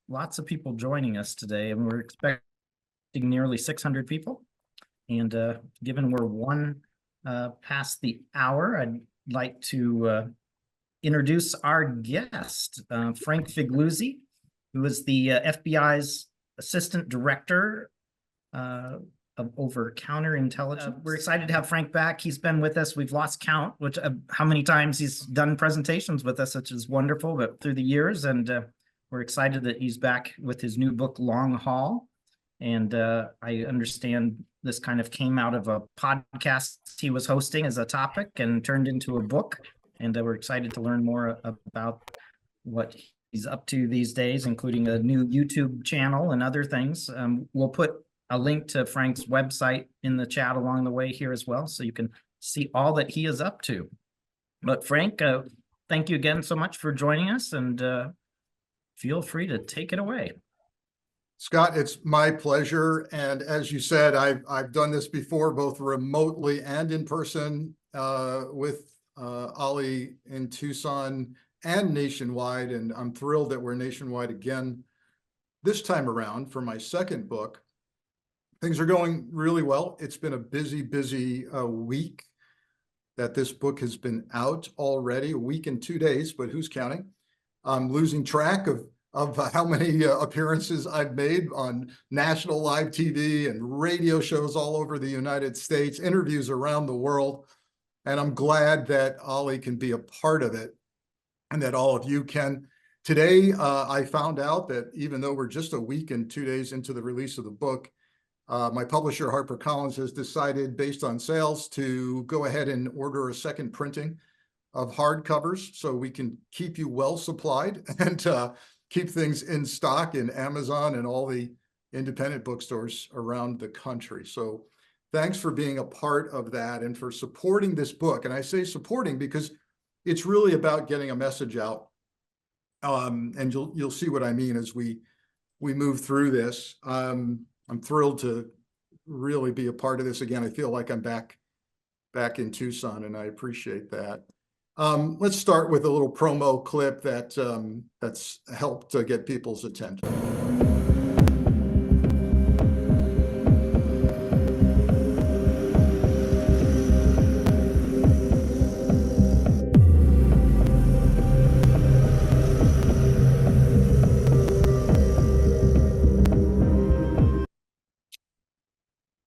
lots of people joining us today, and we're expecting nearly 600 people. And given we're one past the hour, I'd like to introduce our guest, Frank Figliuzzi, who is the FBI's Assistant Director of over counterintelligence. We're excited to have Frank back. He's been with us. We've lost count, which how many times he's done presentations with us, which is wonderful, but through the years. And we're excited that he's back with his new book, Long Haul. And I understand this kind of came out of a podcast he was hosting as a topic and turned into a book. And we're excited to learn more about what he's up to these days, including a new YouTube channel and other things. We'll put a link to Frank's website in the chat along the way here as well, so you can see all that he is up to. But Frank, thank you again so much for joining us, and feel free to take it away. Scott, it's my pleasure. And as you said, I've done this before, both remotely and in person with OLLI in Tucson and nationwide. And I'm thrilled that we're nationwide again this time around for my second book. Things are going really well. It's been a busy week that this book has been out already, a week and 2 days, but who's counting? I'm losing track of how many appearances I've made on national live TV and radio shows all over the United States, interviews around the world. And I'm glad that OLLI can be a part of it and that all of you can. Today, I found out that even though we're just a week and 2 days into the release of the book, my publisher, HarperCollins, has decided, based on sales, to go ahead and order a second printing of hardcovers so we can keep you well supplied and keep things in stock in Amazon and all the independent bookstores around the country. So thanks for being a part of that and for supporting this book. And I say supporting because it's really about getting a message out. And you'll see what I mean as we move through this. I'm thrilled to really be a part of this again. I feel like I'm back in Tucson, and I appreciate that. Let's start with a little promo clip that's helped to get people's attention.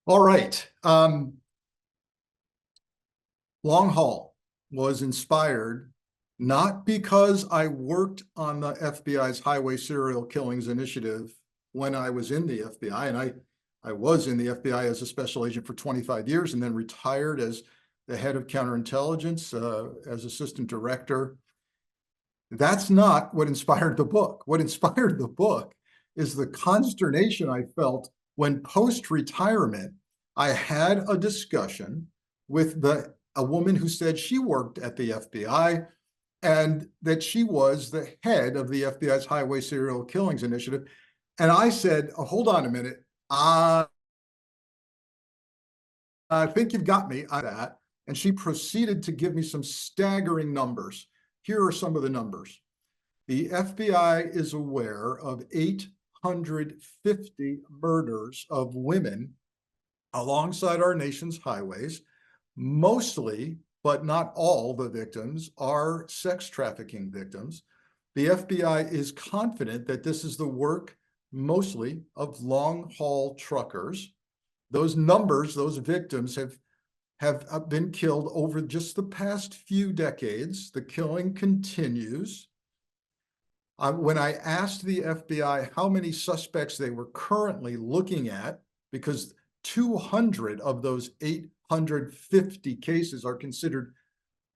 All right. Long Haul was inspired not because I worked on the FBI's Highway Serial Killings Initiative when I was in the FBI, and I was in the FBI as a special agent for 25 years and then retired as the head of counterintelligence, as assistant director. That's not what inspired the book. What inspired the book is the consternation I felt when post-retirement, I had a discussion with a woman who said she worked at the FBI and that she was the head of the FBI's Highway Serial Killings Initiative. And I said, oh, hold on a minute. I think you've got me on that. And she proceeded to give me some staggering numbers. Here are some of the numbers. The FBI is aware of 850 murders of women alongside our nation's highways. Mostly, but not all, the victims are sex trafficking victims. The FBI is confident that this is the work mostly of long-haul truckers. Those numbers, those victims have been killed over just the past few decades. The killing continues. When I asked the FBI how many suspects they were currently looking at, because 200 of those 850 cases are considered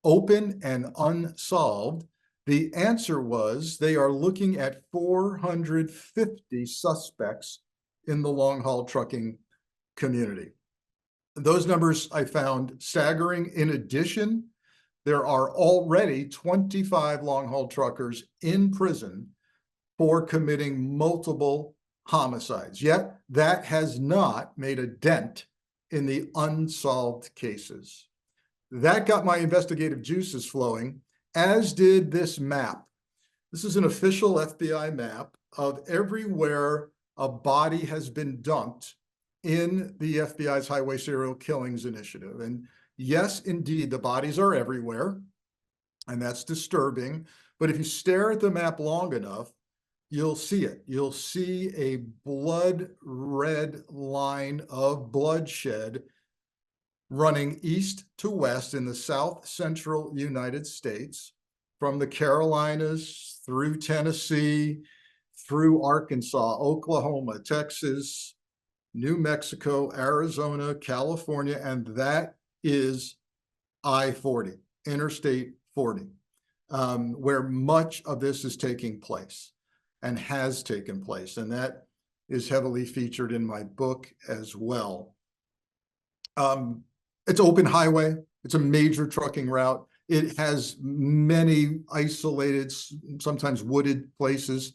open and unsolved, the answer was they are looking at 450 suspects in the long-haul trucking community. Those numbers I found staggering. In addition, there are already 25 long-haul truckers in prison for committing multiple homicides. Yet that has not made a dent in the unsolved cases. That got my investigative juices flowing, as did this map. This is an official FBI map of everywhere a body has been dumped in the FBI's Highway Serial Killings Initiative. And yes, indeed, the bodies are everywhere, and that's disturbing. But if you stare at the map long enough, you'll see it. You'll see a blood red line of bloodshed running east to west in the south central United States, from the Carolinas through Tennessee, through Arkansas, Oklahoma, Texas, New Mexico, Arizona, California, and that is I-40, Interstate 40, where much of this is taking place and has taken place. And that is heavily featured in my book as well. It's open highway. It's a major trucking route. It has many isolated, sometimes wooded places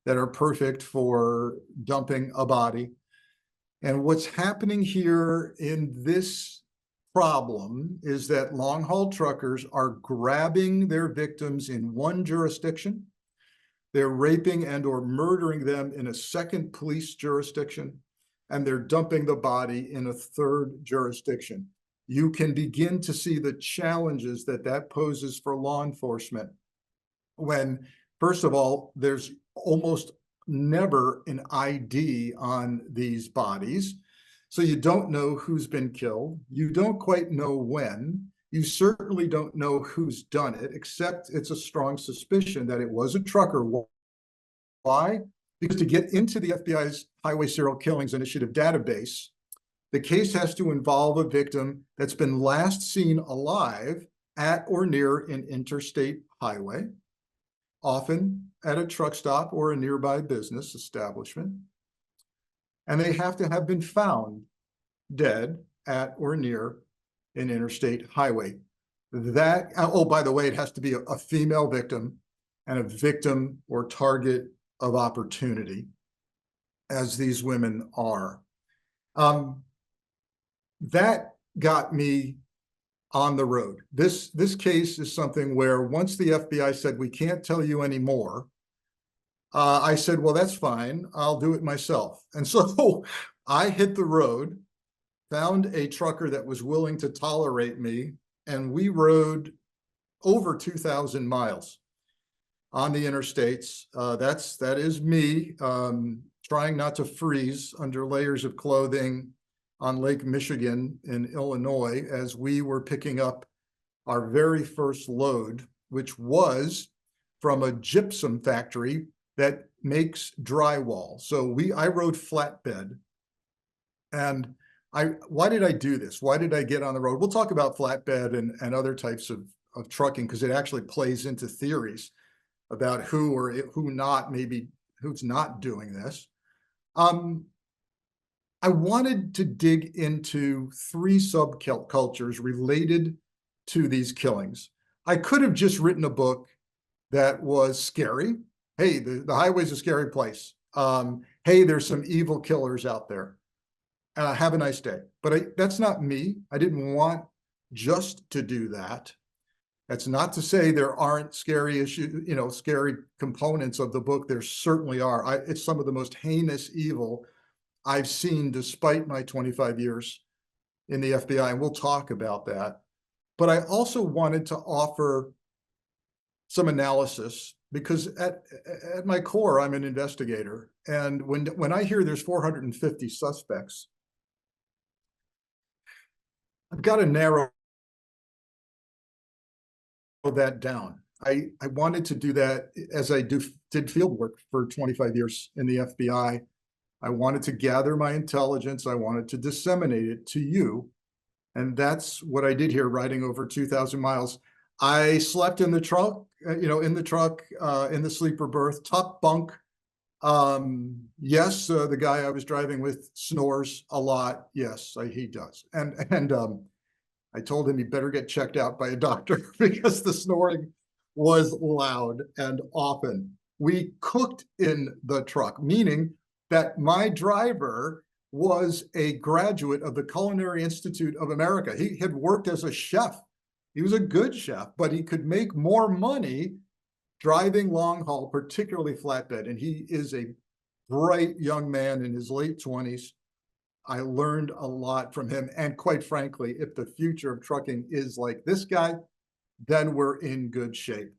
that are perfect for dumping a body. And what's happening here in this problem is that long haul truckers are grabbing their victims in one jurisdiction. They're raping and or murdering them in a second police jurisdiction, and they're dumping the body in a third jurisdiction. You can begin to see the challenges that that poses for law enforcement when, first of all, there's almost never an ID on these bodies. So you don't know who's been killed. You don't quite know when. You certainly don't know who's done it, except it's a strong suspicion that it was a trucker. Why? Because to get into the FBI's Highway Serial Killings Initiative database, the case has to involve a victim that's been last seen alive at or near an interstate highway, often at a truck stop or a nearby business establishment. And they have to have been found dead at or near an interstate highway. That, oh, by the way, it has to be a female victim and a victim or target of opportunity, as these women are. That got me on the road. This case is something where once the FBI said, we can't tell you anymore, I said, well, that's fine. I'll do it myself. And so I hit the road, found a trucker that was willing to tolerate me, and we rode over 2,000 miles on the interstates. That is me trying not to freeze under layers of clothing on Lake Michigan in Illinois as we were picking up our very first load, which was from a gypsum factory that makes drywall. So I rode flatbed. And why did I do this? Why did I get on the road? We'll talk about flatbed and other types of trucking, because it actually plays into theories about who or who not, maybe who's not doing this. I wanted to dig into 3 subcultures related to these killings. I could have just written a book that was scary. Hey, the highway's a scary place. Hey, there's some evil killers out there. Have a nice day. But that's not me. I didn't want just to do that. That's not to say there aren't scary issues, scary components of the book. There certainly are. It's some of the most heinous evil I've seen despite my 25 years in the FBI, and we'll talk about that. But I also wanted to offer some analysis because at my core, I'm an investigator. And when I hear there's 450 suspects, I've got to narrow that down. I wanted to do that as I did field work for 25 years in the FBI. I wanted to gather my intelligence. I wanted to disseminate it to you. And that's what I did here, riding over 2,000 miles. I slept in the truck, in the sleeper berth, top bunk. Yes, the guy I was driving with snores a lot. Yes, he does. And I told him he better get checked out by a doctor because the snoring was loud and often. We cooked in the truck, meaning that my driver was a graduate of the Culinary Institute of America. He had worked as a chef. He was a good chef, but he could make more money driving long haul, particularly flatbed, and he is a bright young man in his late 20s. I learned a lot from him. And quite frankly, if the future of trucking is like this guy, then we're in good shape.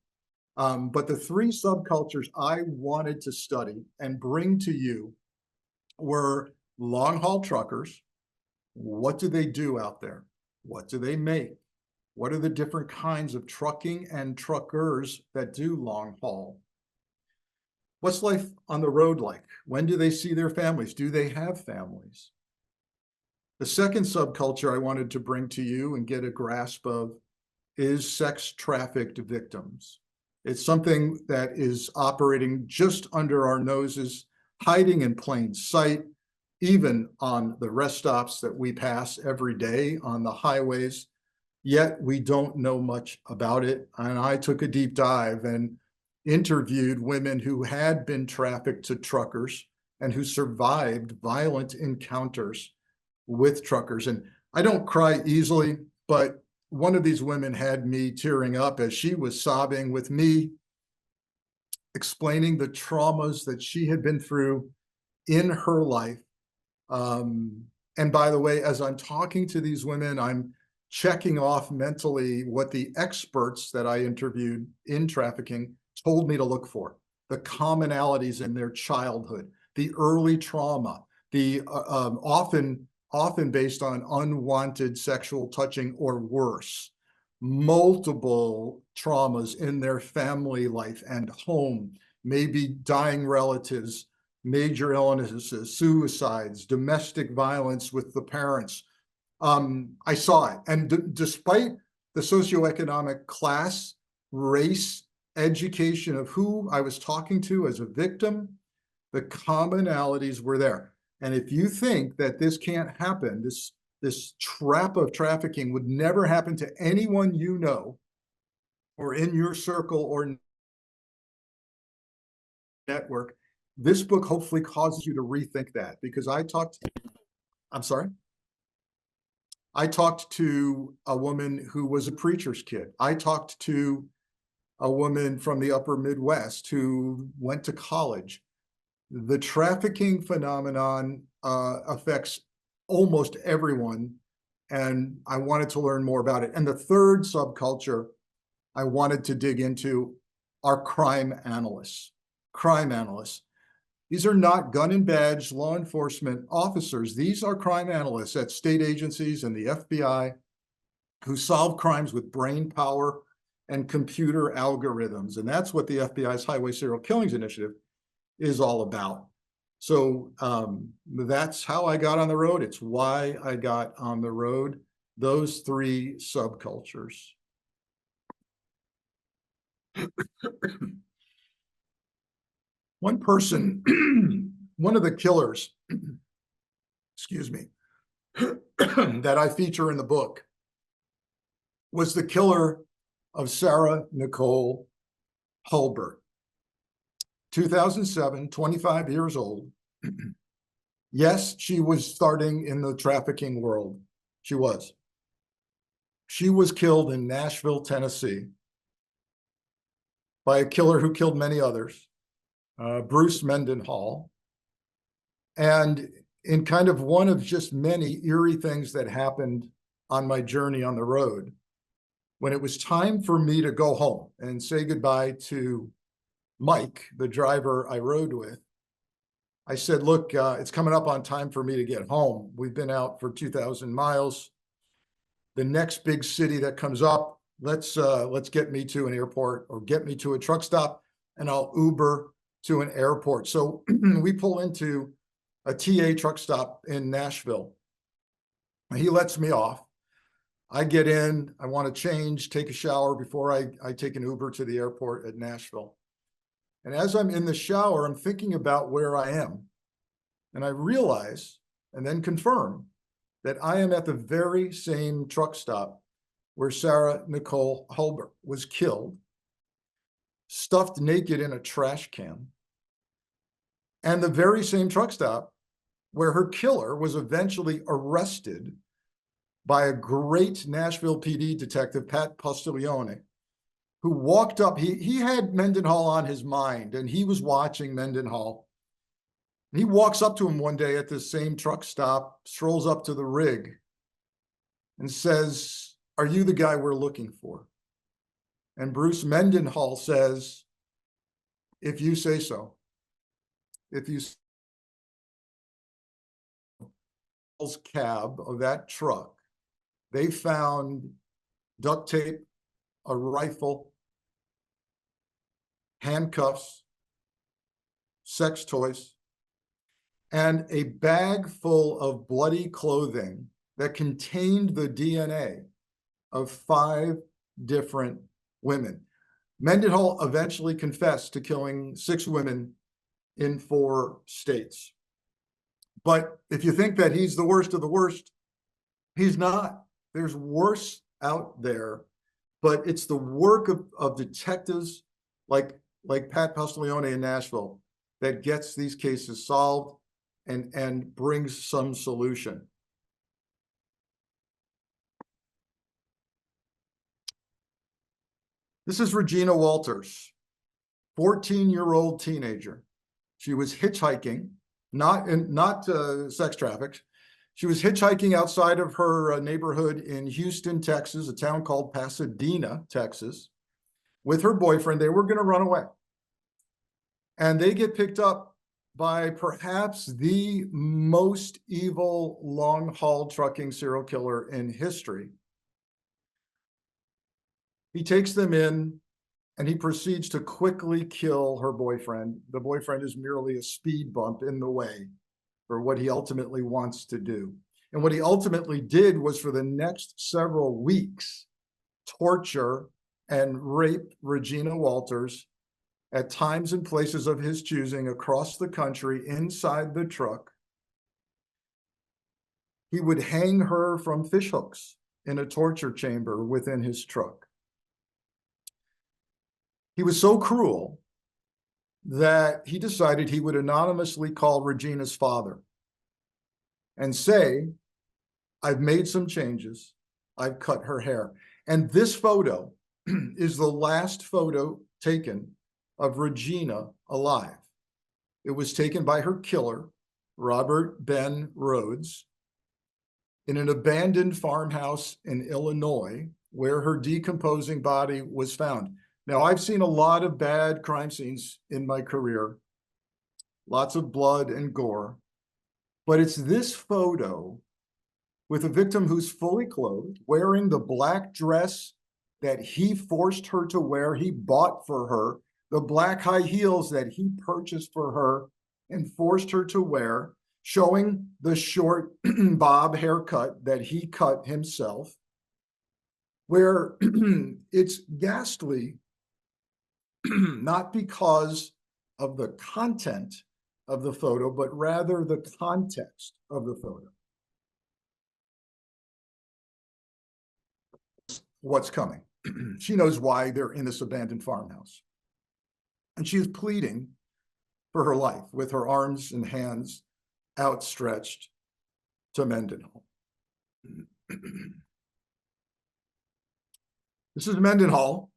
But the three subcultures I wanted to study and bring to you were long haul truckers. What do they do out there? What do they make? What are the different kinds of trucking and truckers that do long haul? What's life on the road like? When do they see their families? Do they have families? The second subculture I wanted to bring to you and get a grasp of is sex trafficked victims. It's something that is operating just under our noses, hiding in plain sight, even on the rest stops that we pass every day on the highways, yet we don't know much about it. And I took a deep dive and interviewed women who had been trafficked to truckers and who survived violent encounters with truckers. And I don't cry easily, but one of these women had me tearing up as she was sobbing with me, explaining the traumas that she had been through in her life. And by the way, as I'm talking to these women, I'm checking off mentally what the experts that I interviewed in trafficking told me to look for, the commonalities in their childhood, the early trauma, the often based on unwanted sexual touching or worse, multiple traumas in their family life and home, maybe dying relatives, major illnesses, suicides, domestic violence with the parents. I saw it. And despite the socioeconomic class, race, education of who I was talking to as a victim, the commonalities were there. And if you think that this can't happen, this trap of trafficking would never happen to anyone you know or in your circle or network, this book hopefully causes you to rethink that. Because I talked to a woman who was a preacher's kid. I talked to a woman from the upper Midwest who went to college. The trafficking phenomenon affects almost everyone, and I wanted to learn more about it. And the third subculture I wanted to dig into are crime analysts. Crime analysts. These are not gun and badge law enforcement officers. These are crime analysts at state agencies and the FBI who solve crimes with brain power and computer algorithms. And that's what the FBI's Highway Serial Killings Initiative is all about. So that's how I got on the road. It's why I got on the road, those three subcultures. One person, one of the killers, excuse me, that I feature in the book was the killer of Sarah Nicole Hulbert. 2007, 25 years old. Yes, she was starting in the trafficking world. She was. She was killed in Nashville, Tennessee by a killer who killed many others, Bruce Mendenhall. And in kind of one of just many eerie things that happened on my journey on the road, when it was time for me to go home and say goodbye to Mike, the driver I rode with, I said, look, it's coming up on time for me to get home. We've been out for 2,000 miles. The next big city that comes up, let's get me to an airport or get me to a truck stop, and I'll Uber to an airport. So we pull into a TA truck stop in Nashville. He lets me off. I get in, I want to change, take a shower before I take an Uber to the airport at Nashville. And as I'm in the shower, I'm thinking about where I am. And I realize, and then confirm, that I am at the very same truck stop where Sarah Nicole Hulbert was killed, stuffed naked in a trash can, and the very same truck stop where her killer was eventually arrested by a great Nashville PD detective, Pat Postiglione, who walked up. He had Mendenhall on his mind, and he was watching Mendenhall. And he walks up to him one day at this same truck stop, strolls up to the rig, and says, "Are you the guy we're looking for?" And Bruce Mendenhall says, "If you say so." If you cab of that truck, they found duct tape, a rifle, handcuffs, sex toys, and a bag full of bloody clothing that contained the DNA of 5 different women. Mendenhall eventually confessed to killing 6 women in 4 states. But if you think that he's the worst of the worst, he's not. There's worse out there, but it's the work of detectives like Pat Pastiglione in Nashville that gets these cases solved and brings some solution. This is Regina Walters, 14-year-old teenager. She was hitchhiking, not sex trafficked. She was hitchhiking outside of her neighborhood in Houston, Texas, a town called Pasadena, Texas, with her boyfriend. They were going to run away. And they get picked up by perhaps the most evil long-haul trucking serial killer in history. He takes them in, and he proceeds to quickly kill her boyfriend. The boyfriend is merely a speed bump in the way for what he ultimately wants to do. And what he ultimately did was, for the next several weeks, torture and rape Regina Walters at times and places of his choosing across the country inside the truck. He would hang her from fishhooks in a torture chamber within his truck. He was so cruel that he decided he would anonymously call Regina's father and say, "I've made some changes. I've cut her hair." And this photo is the last photo taken of Regina alive. It was taken by her killer, Robert Ben Rhodes, in an abandoned farmhouse in Illinois, where her decomposing body was found. Now, I've seen a lot of bad crime scenes in my career, lots of blood and gore, but it's this photo with a victim who's fully clothed, wearing the black dress that he forced her to wear, he bought for her, the black high heels that he purchased for her and forced her to wear, showing the short bob haircut that he cut himself, where it's ghastly, not because of the content of the photo, but rather the context of the photo. What's coming? She knows why they're in this abandoned farmhouse. And she is pleading for her life with her arms and hands outstretched to Mendenhall. This is Mendenhall.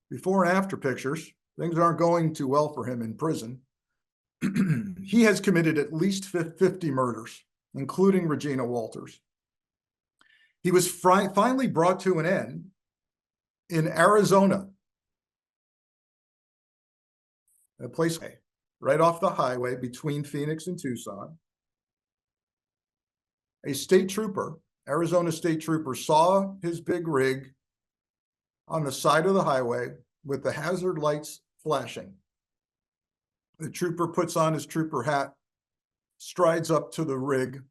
Before and after pictures. Things aren't going too well for him in prison. He has committed at least 50 murders, including Regina Walters. He was finally brought to an end in Arizona, a place right off the highway between Phoenix and Tucson. A state trooper, Arizona state trooper, saw his big rig on the side of the highway with the hazard lights flashing. The trooper puts on his trooper hat, strides up to the rig,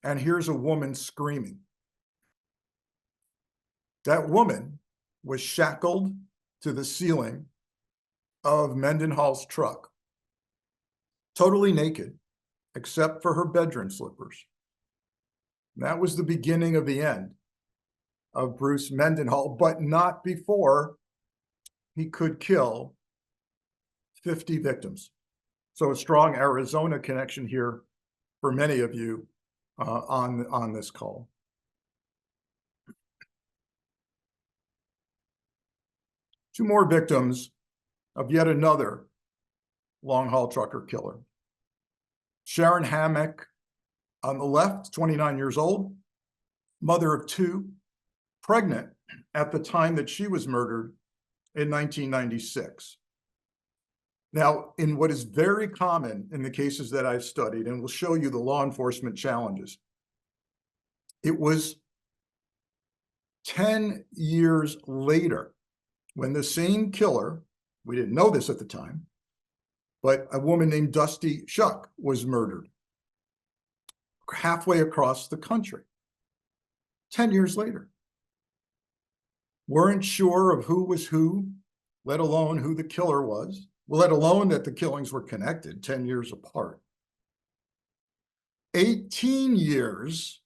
and hears a woman screaming. That woman was shackled to the ceiling of Mendenhall's truck, totally naked, except for her bedroom slippers. And that was the beginning of the end of Bruce Mendenhall, but not before he could kill 50 victims. So a strong Arizona connection here for many of you on this call. Two more victims of yet another long-haul trucker killer. Sharon Hammock on the left, 29 years old, mother of two, pregnant at the time that she was murdered in 1996. Now, in what is very common in the cases that I've studied, and will show you the law enforcement challenges, it was 10 years later when the same killer, we didn't know this at the time, but a woman named Dusty Shuck was murdered halfway across the country. 10 years later. Weren't sure of who was who, let alone who the killer was, let alone that the killings were connected 10 years apart. 18 years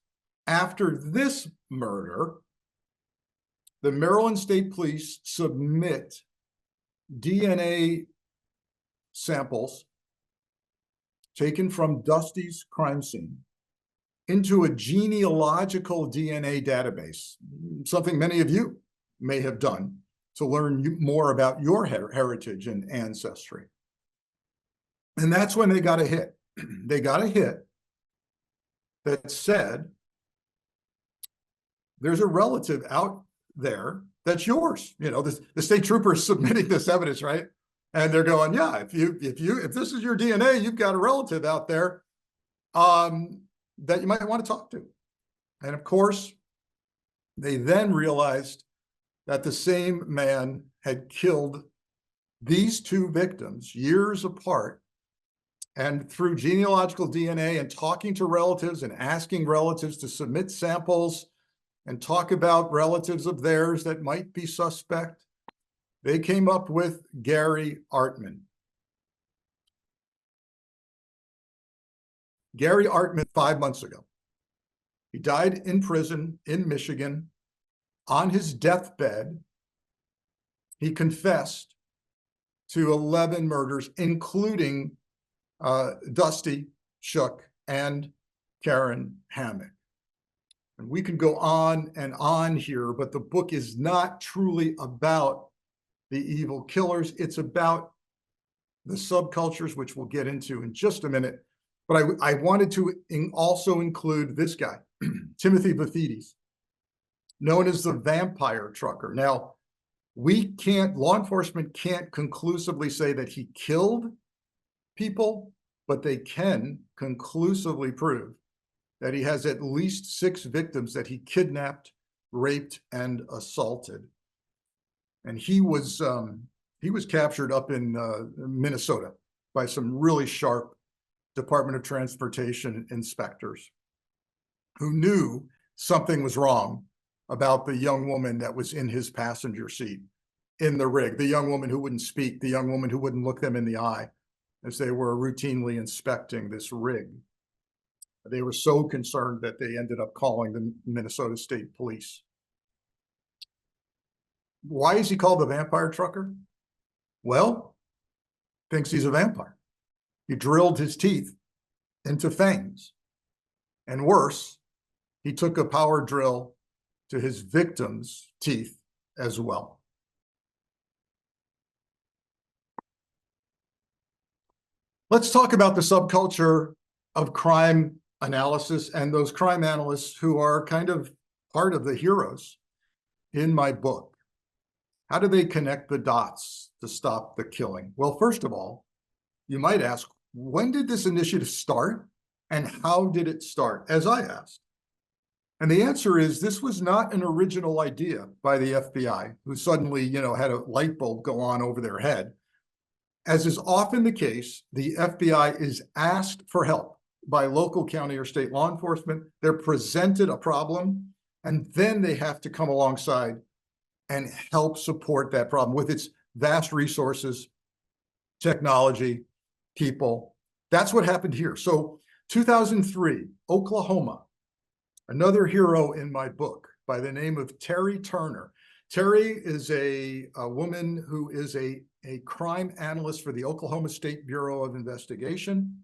after this murder, the Maryland State Police submit DNA samples taken from Dusty's crime scene into a genealogical DNA database, something many of you may have done to learn more about your heritage and ancestry. And that's when they got a hit. They got a hit that said, there's a relative out there that's yours. You know, the state trooper is submitting this evidence, right? And they're going, yeah, if this is your DNA, you've got a relative out there that you might want to talk to. And of course, they then realized that the same man had killed these two victims years apart. And through genealogical DNA and talking to relatives and asking relatives to submit samples and talk about relatives of theirs that might be suspect, they came up with Gary Artman. Gary Artman 5 months ago. He died in prison in Michigan. On his deathbed, he confessed to 11 murders, including Dusty Shuck and Karen Hammock. And we can go on and on here, but the book is not truly about the evil killers. It's about the subcultures, which we'll get into in just a minute. But I wanted to also include this guy, Timothy Bathides, known as the vampire trucker. Now, law enforcement can't conclusively say that he killed people, but they can conclusively prove that he has at least 6 victims that he kidnapped, raped, and assaulted. And he was captured up in Minnesota by some really sharp Department of Transportation inspectors who knew something was wrong about the young woman that was in his passenger seat in the rig, the young woman who wouldn't speak, the young woman who wouldn't look them in the eye as they were routinely inspecting this rig. They were so concerned that they ended up calling the Minnesota State Police. Why is he called the vampire trucker? Well, thinks he's a vampire. He drilled his teeth into fangs. And worse, he took a power drill to his victims' teeth as well. Let's talk about the subculture of crime analysis and those crime analysts who are kind of part of the heroes in my book. How do they connect the dots to stop the killing? Well, first of all, you might ask, when did this initiative start and how did it start, as I asked? And the answer is, this was not an original idea by the FBI, who suddenly, had a light bulb go on over their head. As is often the case, the FBI is asked for help by local, county, or state law enforcement. They're presented a problem, and then they have to come alongside and help support that problem with its vast resources, technology, people. That's what happened here. So 2003, Oklahoma, another hero in my book by the name of Terry Turner. Terry is a woman who is a crime analyst for the Oklahoma State Bureau of Investigation.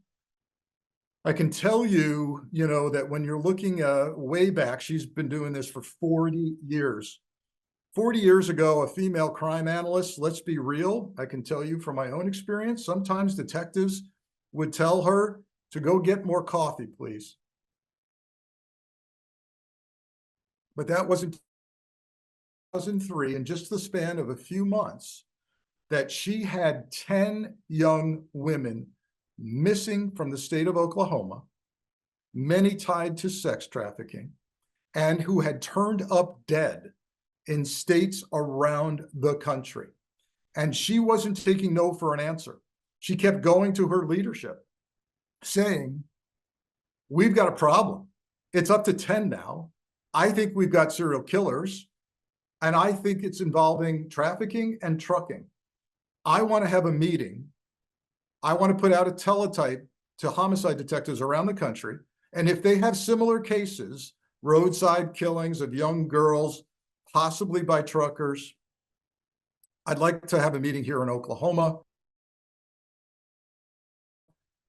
I can tell you, that when you're looking way back, she's been doing this for 40 years. 40 years ago, a female crime analyst, let's be real, I can tell you from my own experience, sometimes detectives would tell her to go get more coffee, please. But that wasn't 2003, in just the span of a few months, that she had 10 young women missing from the state of Oklahoma, many tied to sex trafficking, and who had turned up dead in states around the country. And she wasn't taking no for an answer. She kept going to her leadership, saying, we've got a problem. It's up to 10 now. I think we've got serial killers, and I think it's involving trafficking and trucking. I want to have a meeting. I want to put out a teletype to homicide detectives around the country. And if they have similar cases, roadside killings of young girls, possibly by truckers, I'd like to have a meeting here in Oklahoma.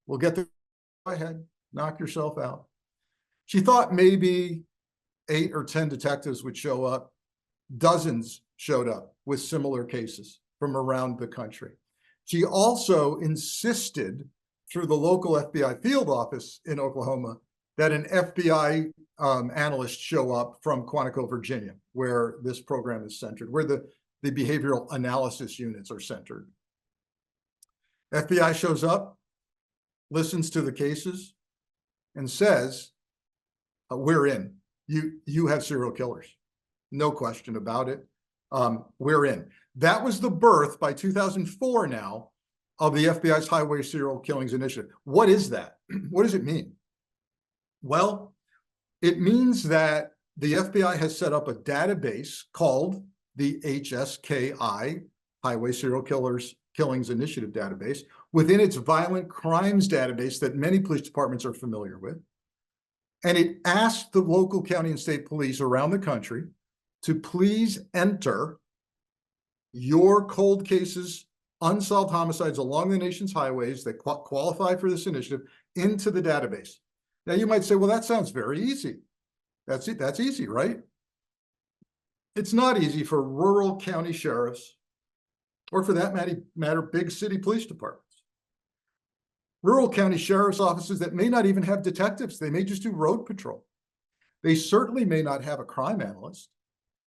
We'll get the, go ahead, knock yourself out. She thought maybe 8 or 10 detectives would show up. Dozens showed up with similar cases from around the country. She also insisted through the local FBI field office in Oklahoma that an FBI analyst show up from Quantico, Virginia, where this program is centered, where the behavioral analysis units are centered. FBI shows up, listens to the cases, and says, we're in. You have serial killers. No question about it. We're in. That was the birth by 2004 now of the FBI's Highway Serial Killings Initiative. What is that? What does it mean? Well, it means that the FBI has set up a database called the HSKI, Highway Serial Killings Initiative Database, within its violent crimes database that many police departments are familiar with. And it asked the local county and state police around the country to please enter your cold cases, unsolved homicides along the nation's highways that qualify for this initiative into the database. Now you might say, well, that sounds very easy. That's it. That's easy, right? It's not easy for rural county sheriffs, or for that matter, big city police departments. Rural county sheriff's offices that may not even have detectives. They may just do road patrol. They certainly may not have a crime analyst.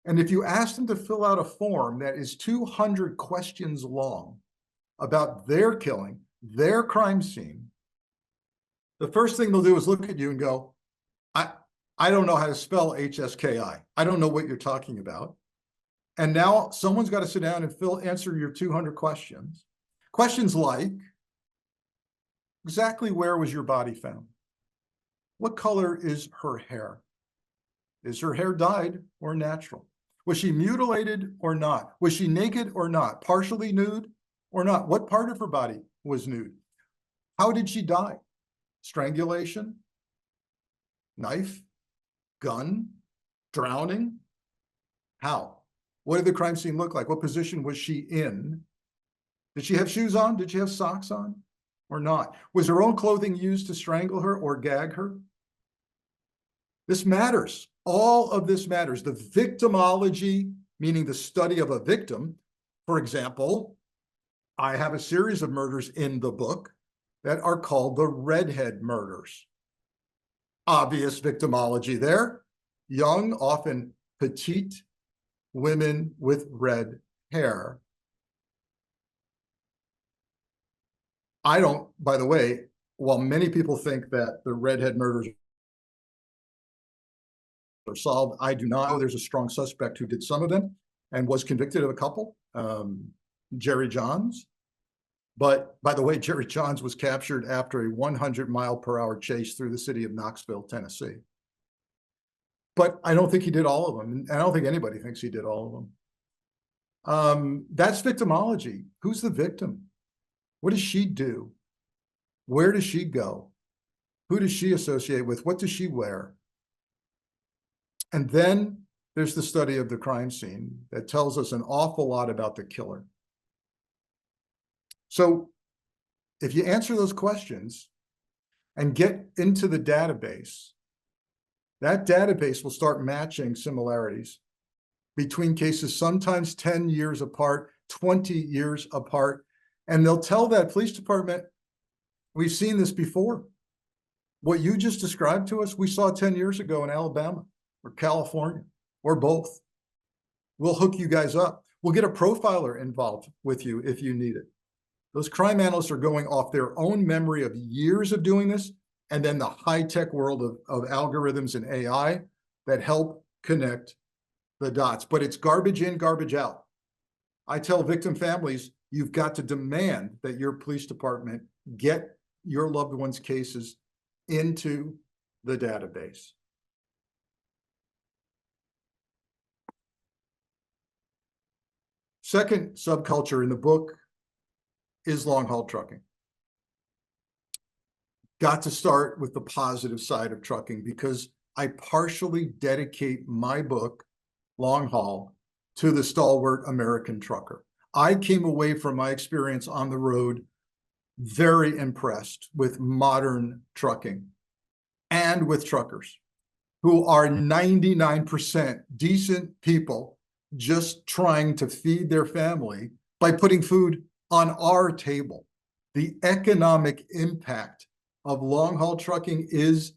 And if you ask them to fill out a form that is 200 questions long about their killing, their crime scene, the first thing they'll do is look at you and go, I don't know how to spell HSKI. I don't know what you're talking about. And now someone's got to sit down and answer your 200 questions. Questions like, exactly where was your body found? What color is her hair? Is her hair dyed or natural? Was she mutilated or not? Was she naked or not? Partially nude or not? What part of her body was nude? How did she die? Strangulation? Knife? Gun? Drowning? How? What did the crime scene look like? What position was she in? Did she have shoes on? Did she have socks on or not? Was her own clothing used to strangle her or gag her? This matters. All of this matters. The victimology, meaning the study of a victim. For example, I have a series of murders in the book that are called the redhead murders. Obvious victimology there. Young, often petite women with red hair. I don't, by the way, while many people think that the redhead murders are solved, I do not know. There's a strong suspect who did some of them and was convicted of a couple, Jerry Johns. But by the way, Jerry Johns was captured after a 100-mile-per-hour chase through the city of Knoxville, Tennessee. But I don't think he did all of them. And I don't think anybody thinks he did all of them. That's victimology. Who's the victim? What does she do? Where does she go? Who does she associate with? What does she wear? And then there's the study of the crime scene that tells us an awful lot about the killer. So if you answer those questions and get into the database, that database will start matching similarities between cases, sometimes 10 years apart, 20 years apart. And they'll tell that police department, we've seen this before. What you just described to us, we saw 10 years ago in Alabama or California or both. We'll hook you guys up. We'll get a profiler involved with you if you need it. Those crime analysts are going off their own memory of years of doing this, and then the high-tech world of algorithms and AI that help connect the dots. But it's garbage in, garbage out. I tell victim families, you've got to demand that your police department get your loved ones' cases into the database. Second subculture in the book is long-haul trucking. Got to start with the positive side of trucking because I partially dedicate my book, Long Haul, to the stalwart American trucker. I came away from my experience on the road very impressed with modern trucking and with truckers who are 99% decent people just trying to feed their family by putting food on our table. The economic impact of long-haul trucking is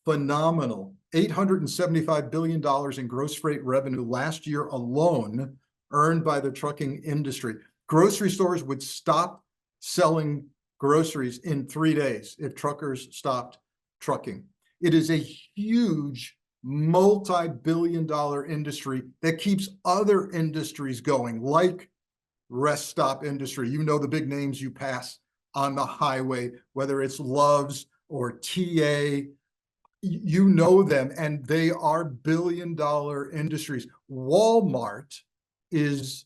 phenomenal. $875 billion in gross freight revenue last year alone earned by the trucking industry. Grocery stores would stop selling groceries in 3 days if truckers stopped trucking. It is a huge multi-billion-dollar industry that keeps other industries going, like rest stop industry. You know the big names you pass on the highway, whether it's Love's or TA, you know them, and they are billion-dollar industries. Walmart is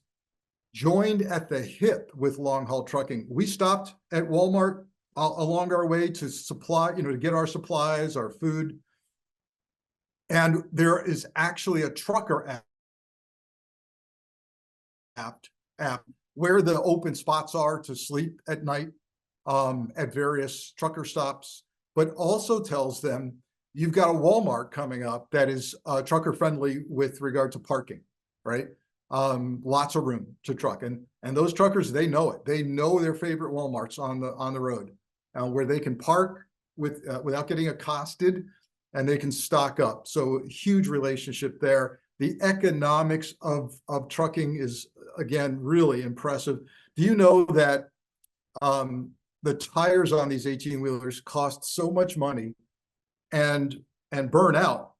joined at the hip with long-haul trucking. We stopped at Walmart along our way to supply, to get our supplies, our food. And there is actually a trucker app where the open spots are to sleep at night at various trucker stops, but also tells them you've got a Walmart coming up that is trucker friendly with regard to parking, right? Lots of room to truck, and those truckers, they know it. They know their favorite Walmarts on the road, where they can park without getting accosted, and they can stock up. So huge relationship there. The economics of trucking is, again, really impressive. Do you know that the tires on these 18-wheelers cost so much money and burn out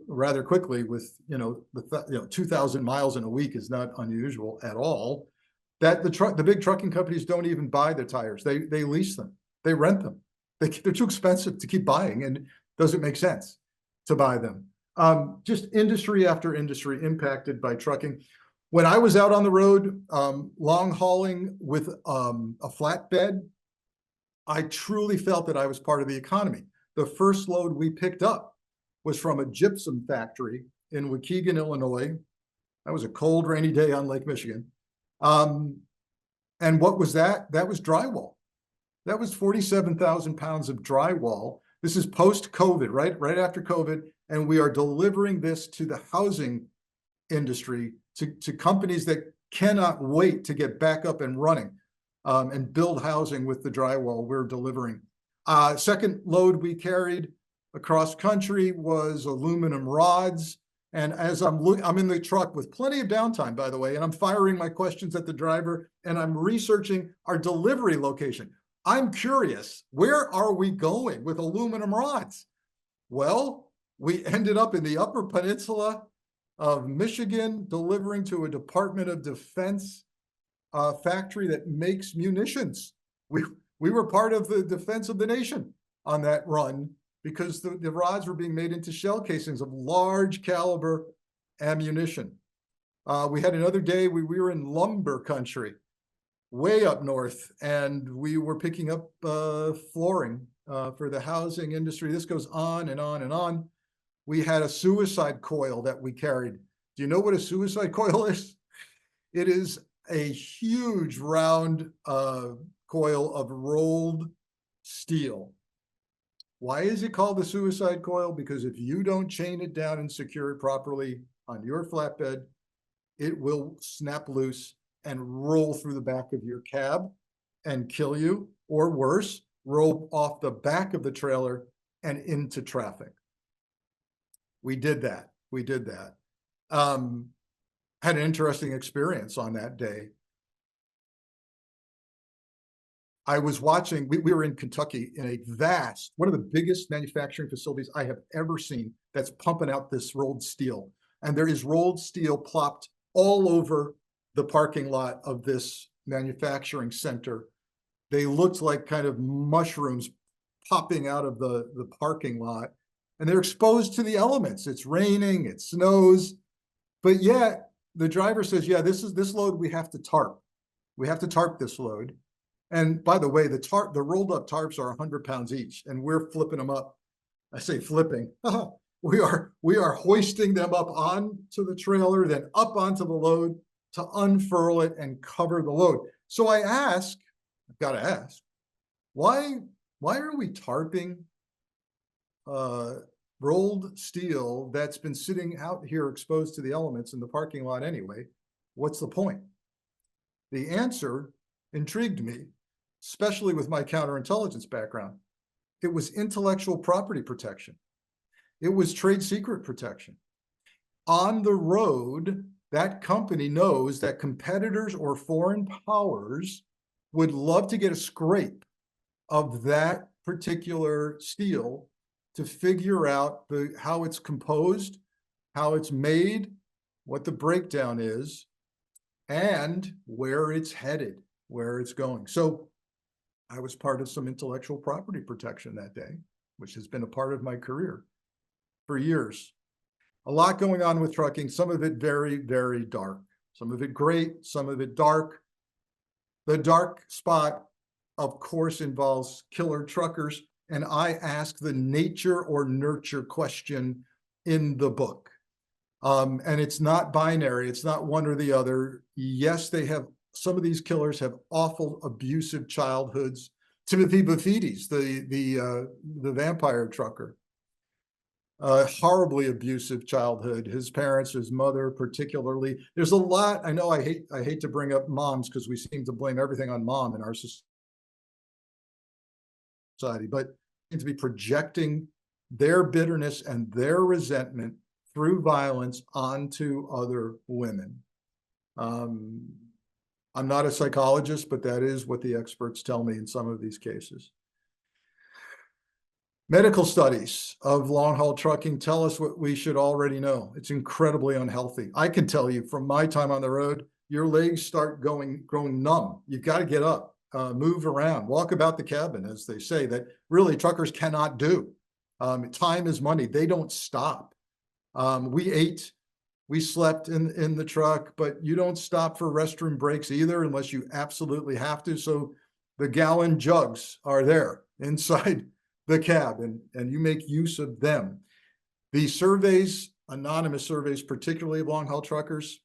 rather quickly with, 2,000 miles in a week is not unusual at all, that the big trucking companies don't even buy the tires. They lease them. They rent them. They're too expensive to keep buying, and it doesn't make sense to buy them. Just industry after industry impacted by trucking. When I was out on the road, long hauling with a flatbed, I truly felt that I was part of the economy. The first load we picked up was from a gypsum factory in Waukegan, Illinois. That was a cold, rainy day on Lake Michigan. And what was that? That was drywall. That was 47,000 pounds of drywall. This is post-COVID, right after COVID. And we are delivering this to the housing industry, to companies that cannot wait to get back up and running and build housing with the drywall we're delivering. Second load we carried across country was aluminum rods. And as I'm in the truck with plenty of downtime, by the way, and I'm firing my questions at the driver, and I'm researching our delivery location. I'm curious, where are we going with aluminum rods? Well, we ended up in the Upper Peninsula of Michigan, delivering to a Department of Defense factory that makes munitions. We were part of the defense of the nation on that run because the rods were being made into shell casings of large caliber ammunition. We had another day, we were in lumber country, way up north, and we were picking up flooring for the housing industry. This goes on and on and on. We had a suicide coil that we carried. Do you know what a suicide coil is? It is a huge round coil of rolled steel. Why is it called the suicide coil? Because if you don't chain it down and secure it properly on your flatbed, it will snap loose and roll through the back of your cab and kill you, or worse, roll off the back of the trailer and into traffic. We did that. We did that. Had an interesting experience on that day. I was watching, we were in Kentucky in a vast, one of the biggest manufacturing facilities I have ever seen that's pumping out this rolled steel. And there is rolled steel plopped all over the parking lot of this manufacturing center. They looked like kind of mushrooms popping out of the parking lot, and they're exposed to the elements. It's raining, it snows, but yet the driver says, yeah, this load we have to tarp. We have to tarp this load. And by the way, the rolled up tarps are 100 pounds each, and we're flipping them up. I say flipping. We are hoisting them up onto the trailer, then up onto the load to unfurl it and cover the load. So I ask, I've got to ask, why are we tarping rolled steel that's been sitting out here exposed to the elements in the parking lot anyway? What's the point? The answer intrigued me, especially with my counterintelligence background. It was intellectual property protection. It was trade secret protection. On the road, that company knows that competitors or foreign powers would love to get a scrape of that particular steel to figure out how it's composed, how it's made, what the breakdown is, and where it's headed, where it's going. So I was part of some intellectual property protection that day, which has been a part of my career for years. A lot going on with trucking, some of it very, very dark, some of it great, some of it dark. The dark spot, of course, involves killer truckers, and I ask the nature or nurture question in the book. And it's not binary, it's not one or the other. Yes, some of these killers have awful abusive childhoods. Timothy Bafides, the vampire trucker, horribly abusive childhood. His parents, his mother particularly. There's a lot. I know I hate to bring up moms because we seem to blame everything on mom in our society, but seem to be projecting their bitterness and their resentment through violence onto other women. I'm not a psychologist, but that is what the experts tell me in some of these cases. Medical studies of long-haul trucking tell us what we should already know. It's incredibly unhealthy. I can tell you from my time on the road, your legs start growing numb. You've got to get up, move around, walk about the cabin, as they say, that really truckers cannot do. Time is money. They don't stop. We ate, we slept in the truck, but you don't stop for restroom breaks either unless you absolutely have to. So the gallon jugs are there inside the cab, and you make use of them. The surveys, anonymous surveys, particularly of long-haul truckers,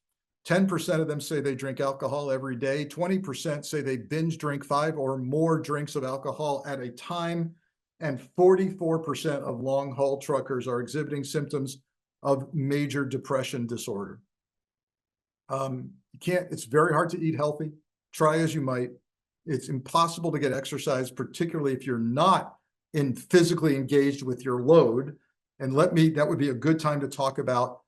10% of them say they drink alcohol every day. 20% say they binge drink 5 or more drinks of alcohol at a time. And 44% of long-haul truckers are exhibiting symptoms of major depression disorder. It's very hard to eat healthy, try as you might. It's impossible to get exercise, particularly if you're not physically engaged with your load. And that would be a good time to talk about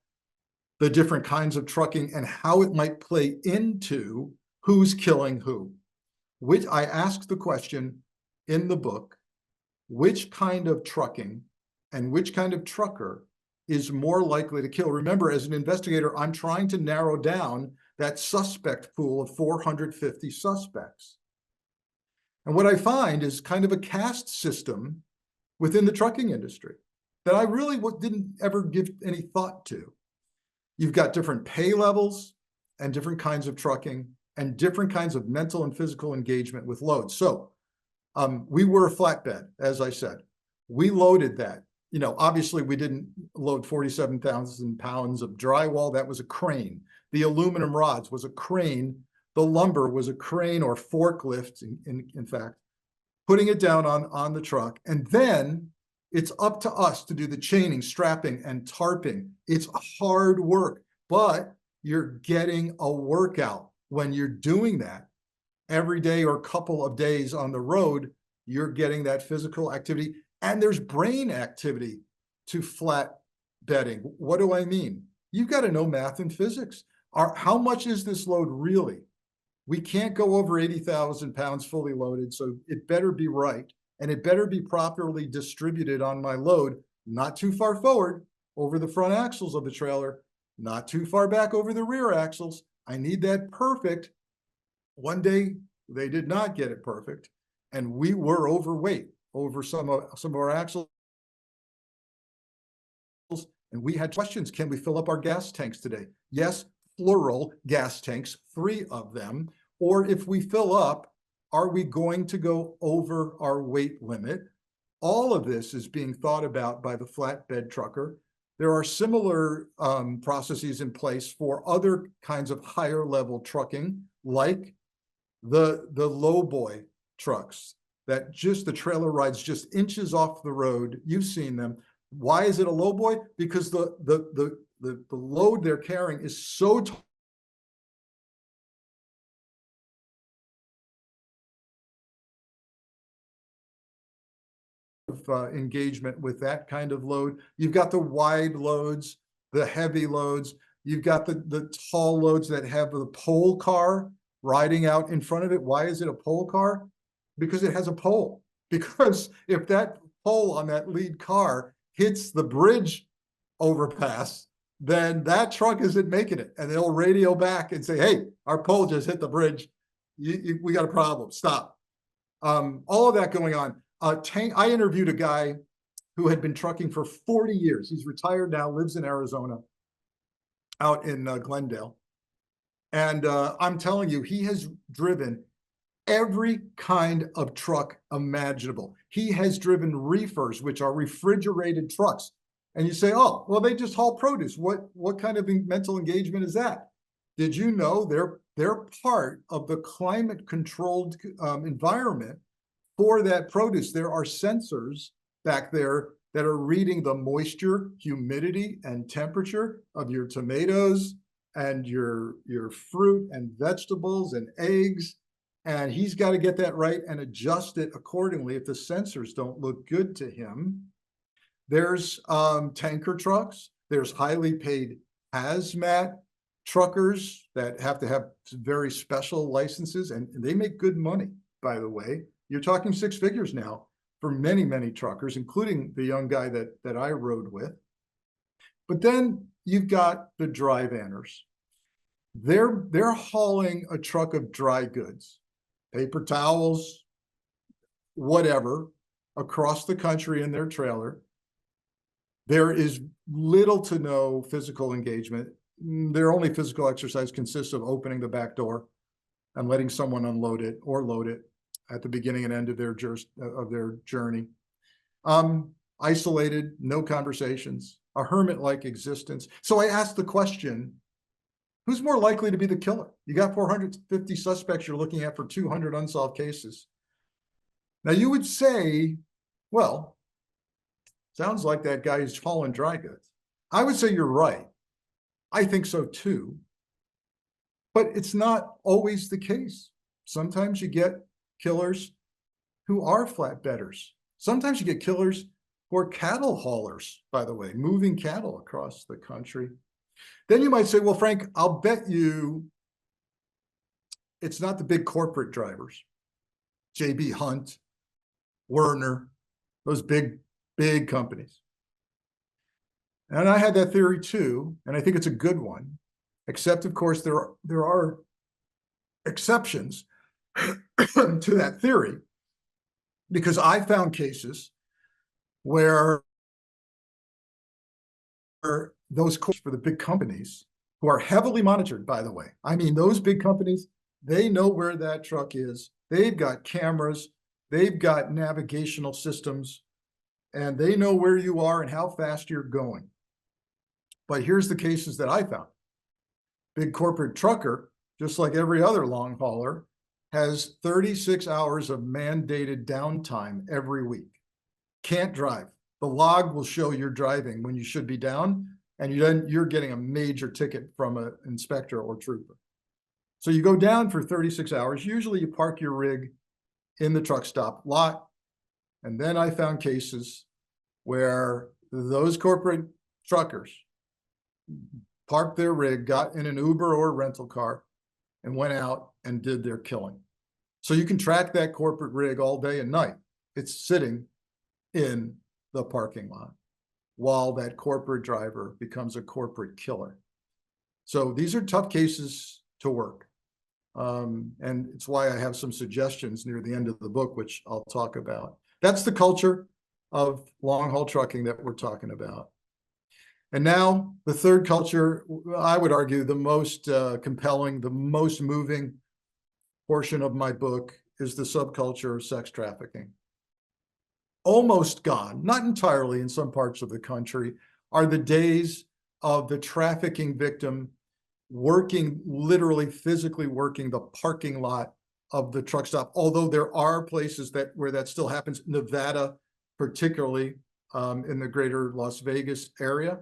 the different kinds of trucking and how it might play into who's killing who. Which I asked the question in the book, which kind of trucking and which kind of trucker is more likely to kill? Remember, as an investigator, I'm trying to narrow down that suspect pool of 450 suspects. And what I find is kind of a caste system within the trucking industry that I really didn't ever give any thought to. You've got different pay levels and different kinds of trucking and different kinds of mental and physical engagement with loads. So we were a flatbed, as I said. We loaded that. You know, obviously we didn't load 47,000 pounds of drywall. That was a crane. The aluminum rods was a crane. The lumber was a crane or forklift, in fact, putting it down on the truck. And then it's up to us to do the chaining, strapping, and tarping. It's hard work, but you're getting a workout. When you're doing that every day or couple of days on the road, you're getting that physical activity, and there's brain activity to flat bedding. What do I mean? You've got to know math and physics. How much is this load really? We can't go over 80,000 pounds fully loaded, so it better be right, and it better be properly distributed on my load, not too far forward over the front axles of the trailer, not too far back over the rear axles. I need that perfect. One day, they did not get it perfect, and we were overweight over some of our axles, and we had questions. Can we fill up our gas tanks today? Yes, plural gas tanks, 3 of them. Or if we fill up, are we going to go over our weight limit? All of this is being thought about by the flatbed trucker. There are similar processes in place for other kinds of higher level trucking, like the low boy trucks that just the trailer rides just inches off the road. You've seen them. Why is it a low boy? Because the load they're carrying is so engagement with that kind of load. You've got the wide loads, the heavy loads. You've got the tall loads that have the pole car riding out in front of it. Why is it a pole car? Because it has a pole. Because if that pole on that lead car hits the bridge overpass, then that truck isn't making it. And they'll radio back and say, hey, our pole just hit the bridge. We got a problem. Stop. All of that going on. I interviewed a guy who had been trucking for 40 years. He's retired now, lives in Arizona, out in Glendale. And I'm telling you, he has driven every kind of truck imaginable. He has driven reefers, which are refrigerated trucks. And you say, oh, well, they just haul produce. What kind of mental engagement is that? Did you know they're part of the climate controlled environment for that produce? There are sensors back there that are reading the moisture, humidity, and temperature of your tomatoes and your fruit and vegetables and eggs. And he's got to get that right and adjust it accordingly if the sensors don't look good to him. There's tanker trucks. There's highly paid hazmat truckers that have to have very special licenses, and they make good money, by the way. You're talking 6 figures now for many, many truckers, including the young guy that I rode with. But then you've got the dry vanners. They're hauling a truck of dry goods, paper towels, whatever, across the country in their trailer. There is little to no physical engagement. Their only physical exercise consists of opening the back door and letting someone unload it or load it at the beginning and end of their journey. Isolated, no conversations, a hermit-like existence. So I asked the question, who's more likely to be the killer? You got 450 suspects you're looking at for 200 unsolved cases. Now you would say, well, sounds like that guy is hauling dry goods. I would say you're right. I think so too. But it's not always the case. Sometimes you get killers who are flatbedders. Sometimes you get killers who are cattle haulers, by the way, moving cattle across the country. Then you might say, well, Frank, I'll bet you it's not the big corporate drivers, J.B. Hunt, Werner, those big companies. And I had that theory too, and I think it's a good one, except of course there are exceptions to that theory, because I found cases where those for the big companies, who are heavily monitored, by the way. I mean, those big companies, they know where that truck is. They've got cameras, they've got navigational systems, and they know where you are and how fast you're going. But here's the cases that I found. Big corporate trucker, just like every other long hauler, has 36 hours of mandated downtime every week. Can't drive. The log will show you're driving when you should be down, and you're getting a major ticket from an inspector or trooper. So you go down for 36 hours. Usually you park your rig in the truck stop lot. And then I found cases where those corporate truckers parked their rig, got in an Uber or rental car, and went out and did their killing. So you can track that corporate rig all day and night. It's sitting in the parking lot while that corporate driver becomes a corporate killer. So these are tough cases to work. And it's why I have some suggestions near the end of the book, which I'll talk about. That's the culture of long haul trucking that we're talking about. And now the third culture, I would argue the most compelling, the most moving portion of my book is the subculture of sex trafficking. Almost gone, not entirely in some parts of the country, are the days of the trafficking victim working, literally physically working the parking lot of the truck stop. Although there are places where that still happens, Nevada, particularly in the greater Las Vegas area.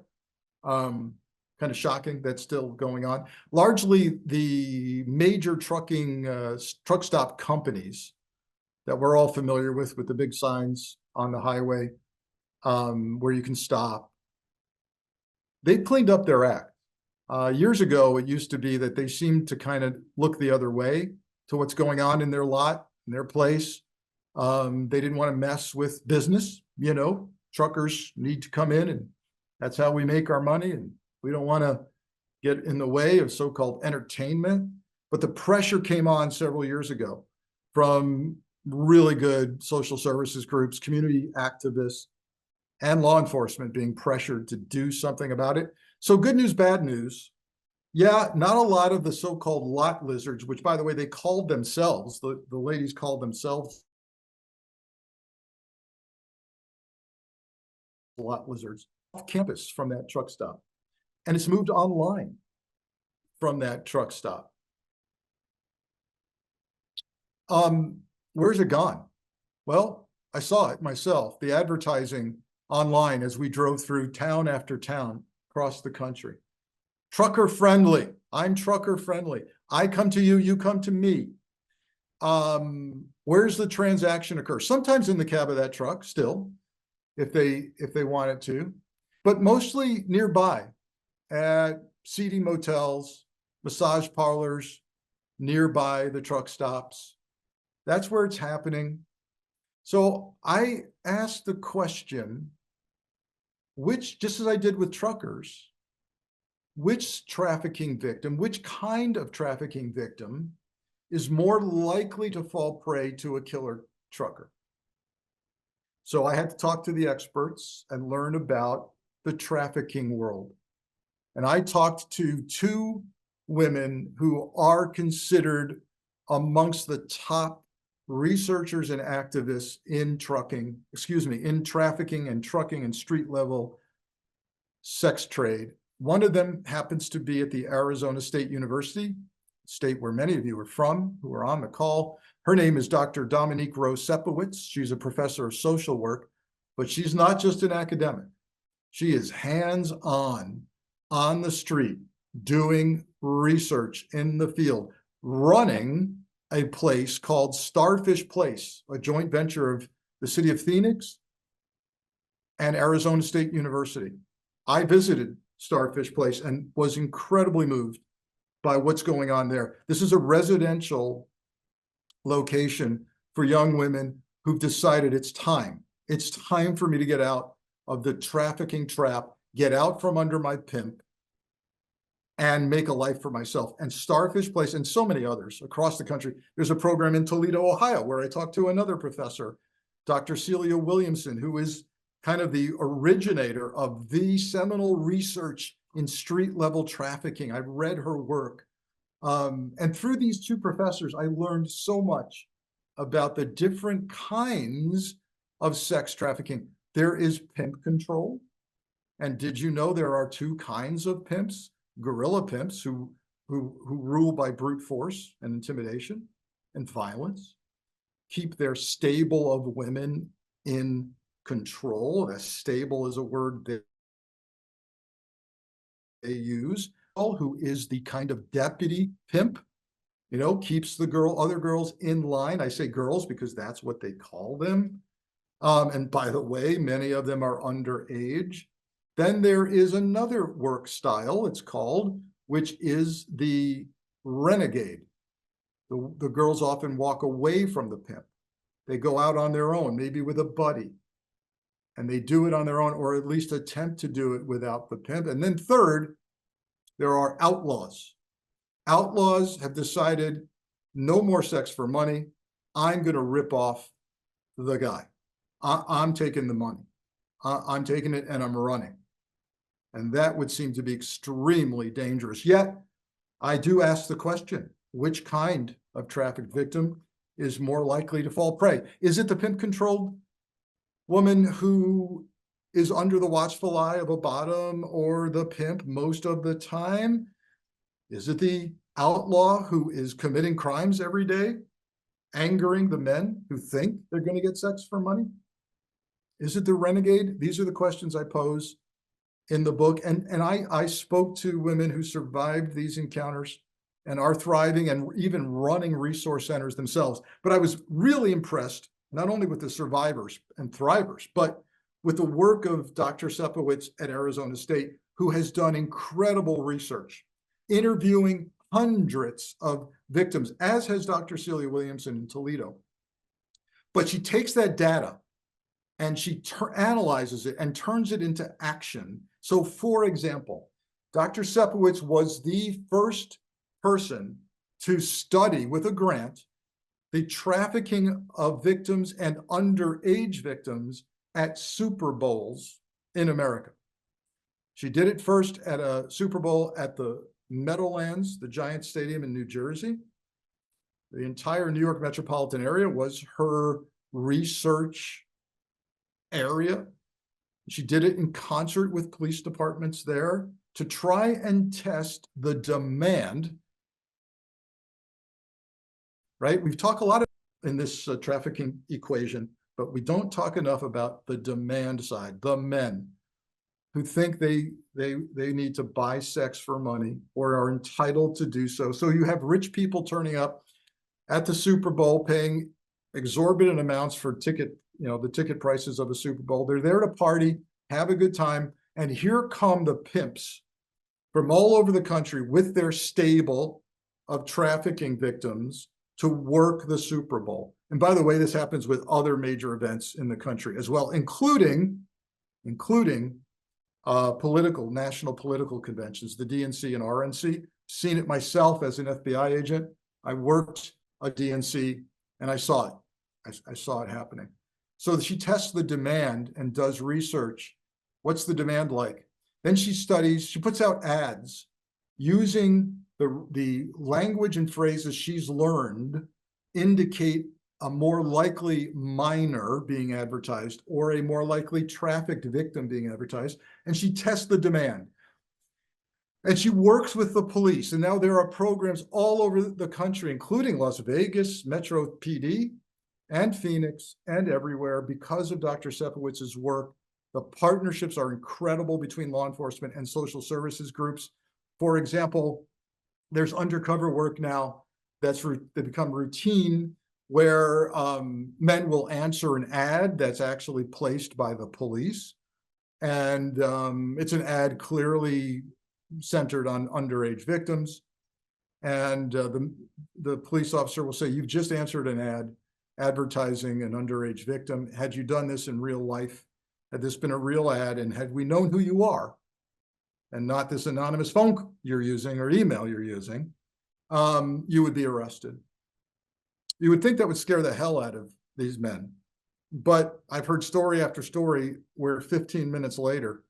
Kind of shocking that's still going on. Largely the major truck stop companies that we're all familiar with the big signs on the highway where you can stop. They've cleaned up their act. Years ago, it used to be that they seemed to kind of look the other way to what's going on in their lot, in their place. They didn't want to mess with business. You know, truckers need to come in, and that's how we make our money. And we don't want to get in the way of so-called entertainment. But the pressure came on several years ago from really good social services groups, community activists, and law enforcement being pressured to do something about it. So good news, bad news. Yeah, not a lot of the so-called lot lizards, which, by the way, they called themselves, the ladies called themselves lot lizards, off campus from that truck stop. And it's moved online from that truck stop. Where's it gone? Well, I saw it myself, the advertising online as we drove through town after town across the country. Trucker friendly. I'm trucker friendly. I come to you, you come to me. Where's the transaction occur? Sometimes in the cab of that truck still, if they want it to, but mostly nearby at seedy motels, massage parlors, nearby the truck stops. That's where it's happening. So I asked the question, just as I did with truckers, which trafficking victim, which kind of trafficking victim is more likely to fall prey to a killer trucker? So I had to talk to the experts and learn about the trafficking world. And I talked to two women who are considered amongst the top researchers and activists in in trafficking and trucking and street level sex trade. One of them happens to be at the Arizona State University, state where many of you are from, who are on the call. Her name is Dr. Dominique Rose-Sepowitz. She's a professor of social work, but she's not just an academic. She is hands-on, on the street, doing research in the field, running a place called Starfish Place, a joint venture of the city of Phoenix and Arizona State University. I visited Starfish Place and was incredibly moved by what's going on there. This is a residential location for young women who've decided it's time. It's time for me to get out of the trafficking trap, get out from under my pimp, and make a life for myself. And Starfish Place and so many others across the country. There's a program in Toledo, Ohio, where I talked to another professor, Dr. Celia Williamson, who is kind of the originator of the seminal research in street level trafficking. I've read her work. And through these two professors, I learned so much about the different kinds of sex trafficking. There is pimp control. And did you know there are two kinds of pimps? Guerrilla pimps who rule by brute force and intimidation and violence, keep their stable of women in control. Stable is a word that they use, who is the kind of deputy pimp, keeps the other girls in line. I say girls because that's what they call them. And by the way, many of them are underage. Then there is another work style, it's called, which is the renegade. The girls often walk away from the pimp. They go out on their own, maybe with a buddy, and they do it on their own, or at least attempt to do it without the pimp. And then third, there are outlaws. Outlaws have decided no more sex for money. I'm going to rip off the guy. I'm taking the money. I'm taking it and I'm running. And that would seem to be extremely dangerous. Yet, I do ask the question, which kind of trafficked victim is more likely to fall prey? Is it the pimp-controlled woman who is under the watchful eye of a bottom or the pimp most of the time? Is it the outlaw who is committing crimes every day, angering the men who think they're going to get sex for money? Is it the renegade? These are the questions I pose in the book. And I spoke to women who survived these encounters and are thriving and even running resource centers themselves. But I was really impressed, not only with the survivors and thrivers, but with the work of Dr. Sepowitz at Arizona State, who has done incredible research, interviewing hundreds of victims, as has Dr. Celia Williamson in Toledo. But she takes that data and she analyzes it and turns it into action. So for example, Dr. Sepowitz was the first person to study with a grant the trafficking of victims and underage victims at Super Bowls in America. She did it first at a Super Bowl at the Meadowlands, the Giant Stadium in New Jersey. The entire New York metropolitan area was her research area. She did it in concert with police departments there to try and test the demand. Right? We've talked a lot in this trafficking equation, but we don't talk enough about the demand side, the men who think they need to buy sex for money or are entitled to do so. So you have rich people turning up at the Super Bowl, paying exorbitant amounts for the ticket prices of a Super Bowl. They're there to party, have a good time, and here come the pimps from all over the country with their stable of trafficking victims to work the Super Bowl. And by the way, this happens with other major events in the country as well, including national political conventions, the DNC and RNC. Seen it myself as an FBI agent. I worked a DNC and I saw it. I saw it happening. So she tests the demand and does research. What's the demand like? Then she puts out ads using the language and phrases she's learned indicate a more likely minor being advertised or a more likely trafficked victim being advertised. And she tests the demand. And she works with the police. And now there are programs all over the country, including Las Vegas, Metro PD, and Phoenix, and everywhere because of Dr. Sepowitz's work. The partnerships are incredible between law enforcement and social services groups. For example, there's undercover work now that's become routine where men will answer an ad that's actually placed by the police. And it's an ad clearly centered on underage victims. And the police officer will say, "You've just answered an ad advertising an underage victim. Had you done this in real life, had this been a real ad, and had we known who you are, and not this anonymous phone you're using or email you're using, you would be arrested." You would think that would scare the hell out of these men. But I've heard story after story where 15 minutes later,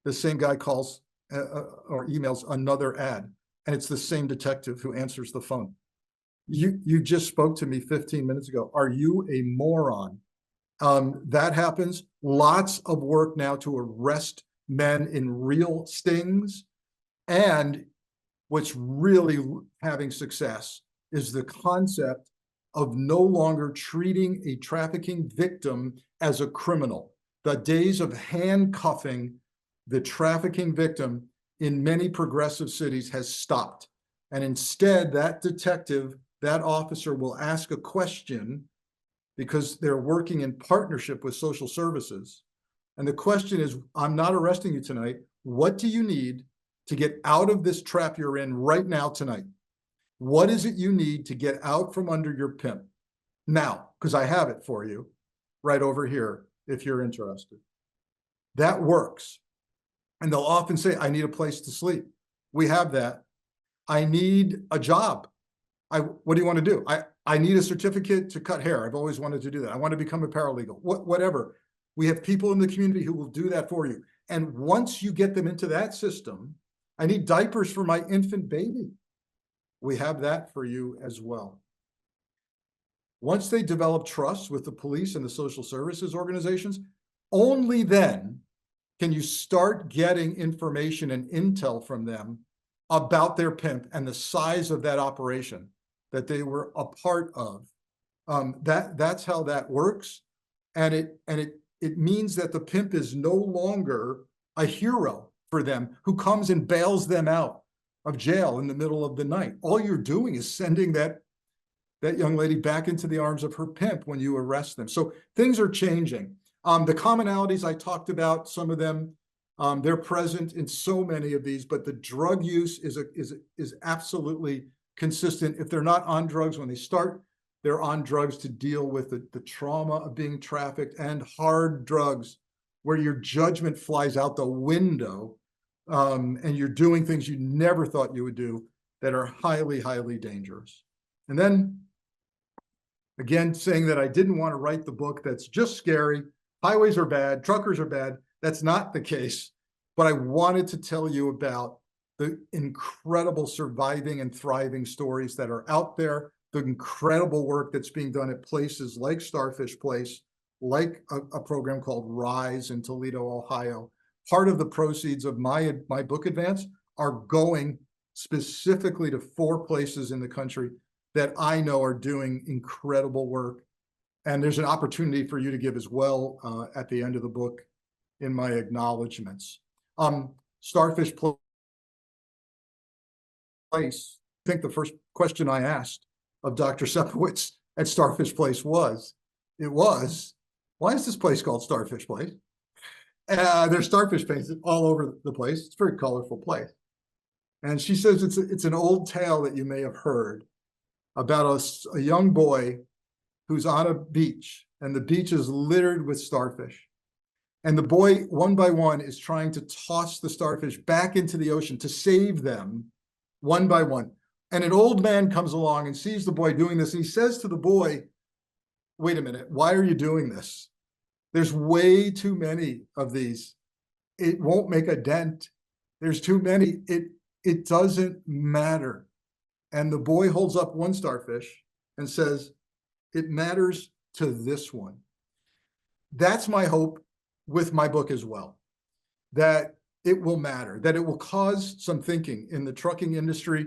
the same guy calls or emails another ad, and it's the same detective who answers the phone. You just spoke to me 15 minutes ago. Are you a moron? That happens. Lots of work now to arrest men in real stings. And what's really having success is the concept of no longer treating a trafficking victim as a criminal. The days of handcuffing the trafficking victim in many progressive cities has stopped. And instead, that detective, that officer will ask a question because they're working in partnership with social services. And the question is, I'm not arresting you tonight. What do you need to get out of this trap you're in right now tonight? What is it you need to get out from under your pimp now? Because I have it for you right over here if you're interested. That works. And they'll often say, I need a place to sleep. We have that. I need a job. What do you want to do? I need a certificate to cut hair. I've always wanted to do that. I want to become a paralegal, whatever. We have people in the community who will do that for you. And once you get them into that system, I need diapers for my infant baby. We have that for you as well. Once they develop trust with the police and the social services organizations, only then can you start getting information and intel from them about their pimp and the size of that operation that they were a part of. That's how that works. And it means that the pimp is no longer a hero for them who comes and bails them out of jail in the middle of the night. All you're doing is sending that young lady back into the arms of her pimp when you arrest them. So things are changing. The commonalities I talked about, some of them, they're present in so many of these, but the drug use is absolutely consistent. If they're not on drugs when they start, they're on drugs to deal with the trauma of being trafficked, and hard drugs where your judgment flies out the window, and you're doing things you never thought you would do that are highly, highly dangerous. And then, again, saying that I didn't want to write the book that's just scary. Highways are bad, truckers are bad. That's not the case. But I wanted to tell you about the incredible surviving and thriving stories that are out there, the incredible work that's being done at places like Starfish Place, like a program called Rise in Toledo, Ohio. Part of the proceeds of my book advance are going specifically to 4 places in the country that I know are doing incredible work. And there's an opportunity for you to give as well at the end of the book in my acknowledgments. Starfish Place, I think the first question I asked of Dr. Sepowitz at Starfish Place was, why is this place called Starfish Place? There's starfish faces all over the place. It's a very colorful place. And she says it's an old tale that you may have heard about a young boy who's on a beach, and the beach is littered with starfish. And the boy, one by one, is trying to toss the starfish back into the ocean to save them one by one. And an old man comes along and sees the boy doing this, and he says to the boy, wait a minute, why are you doing this? There's way too many of these. It won't make a dent. There's too many. It doesn't matter. And the boy holds up one starfish and says, it matters to this one. That's my hope with my book as well, that it will matter, that it will cause some thinking in the trucking industry,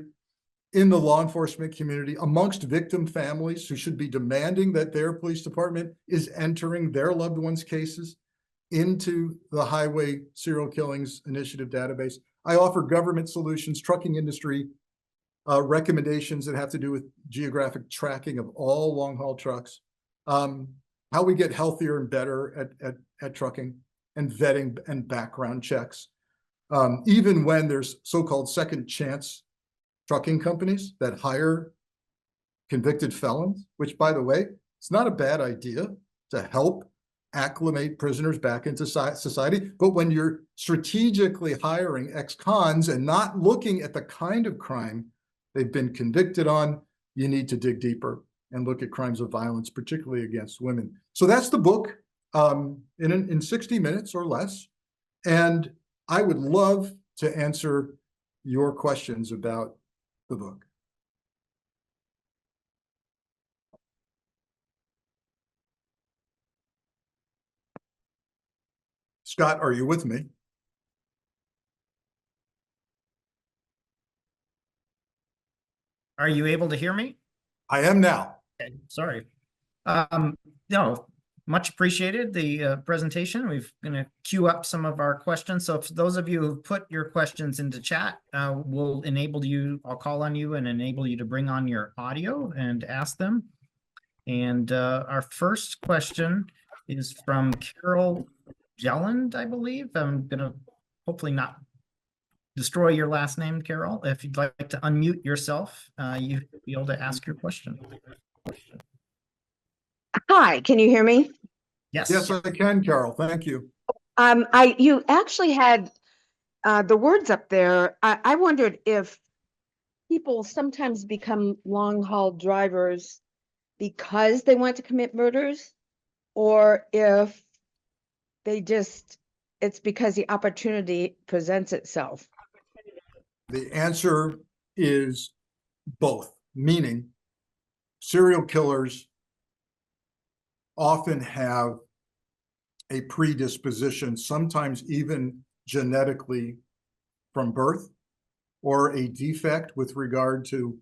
in the law enforcement community, amongst victim families who should be demanding that their police department is entering their loved ones' cases into the Highway Serial Killings Initiative database. I offer government solutions, trucking industry recommendations that have to do with geographic tracking of all long-haul trucks, how we get healthier and better at trucking, and vetting and background checks. Even when there's so-called second chance trucking companies that hire convicted felons, which, by the way, it's not a bad idea to help acclimate prisoners back into society. But when you're strategically hiring ex-cons and not looking at the kind of crime they've been convicted on, you need to dig deeper and look at crimes of violence, particularly against women. So that's the book in 60 minutes or less. And I would love to answer your questions about the book. Scott, are you with me? Are you able to hear me? I am now. Okay, sorry. No, much appreciated the presentation. We're going to queue up some of our questions. So if those of you who put your questions into chat, we'll enable you, I'll call on you and enable you to bring on your audio and ask them. And our first question is from Carol Jelland, I believe. I'm going to hopefully not destroy your last name, Carol. If you'd like to unmute yourself, you'll be able to ask your question. Hi, can you hear me? Yes. Yes, I can, Carol. Thank you. You actually had the words up there. I wondered if people sometimes become long haul drivers because they want to commit murders, or if it's because the opportunity presents itself. The answer is both, meaning serial killers often have a predisposition, sometimes even genetically from birth, or a defect with regard to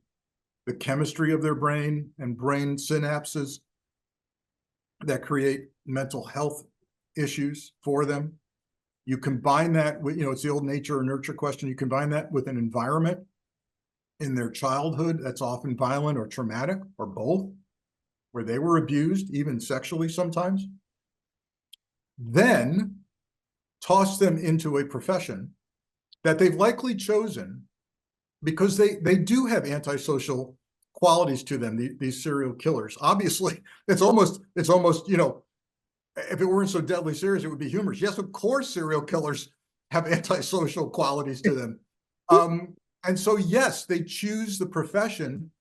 the chemistry of their brain and brain synapses that create mental health issues for them. You combine that with, it's the old nature or nurture question. You combine that with an environment in their childhood that's often violent or traumatic, or both, where they were abused, even sexually sometimes. Then toss them into a profession that they've likely chosen because they do have antisocial qualities to them, these serial killers. Obviously, it's almost, if it weren't so deadly serious, it would be humorous. Yes, of course, serial killers have antisocial qualities to them. And so, yes, they choose the profession,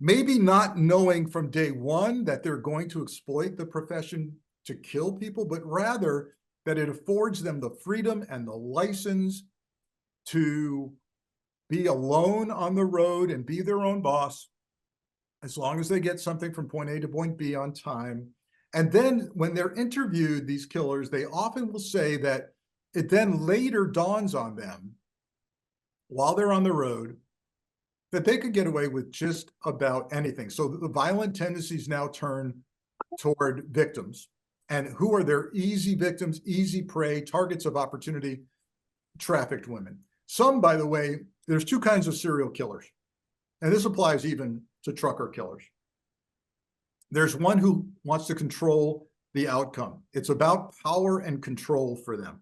maybe not knowing from day one that they're going to exploit the profession to kill people, but rather that it affords them the freedom and the license to be alone on the road and be their own boss, as long as they get something from point A to point B on time. And then when they're interviewed, these killers, they often will say that it then later dawns on them, while they're on the road, that they could get away with just about anything. So the violent tendencies now turn toward victims. And who are their easy victims, easy prey, targets of opportunity? Trafficked women. Some, by the way, there's two kinds of serial killers, and this applies even to trucker killers. There's one who wants to control the outcome. It's about power and control for them.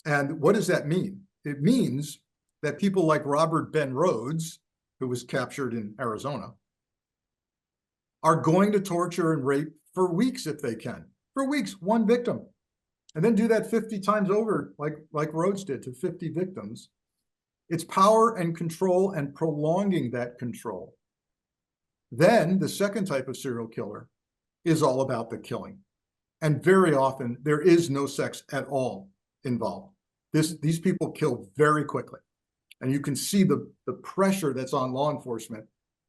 And what does that mean? It means that people like Robert Ben Rhodes, who was captured in Arizona, are going to torture and rape for weeks if they can. For weeks, one victim. And then do that 50 times over, like Rhodes did to 50 victims. It's power and control and prolonging that control. Then the second type of serial killer is all about the killing. And very often there is no sex at all involved. These people kill very quickly. And you can see the pressure that's on law enforcement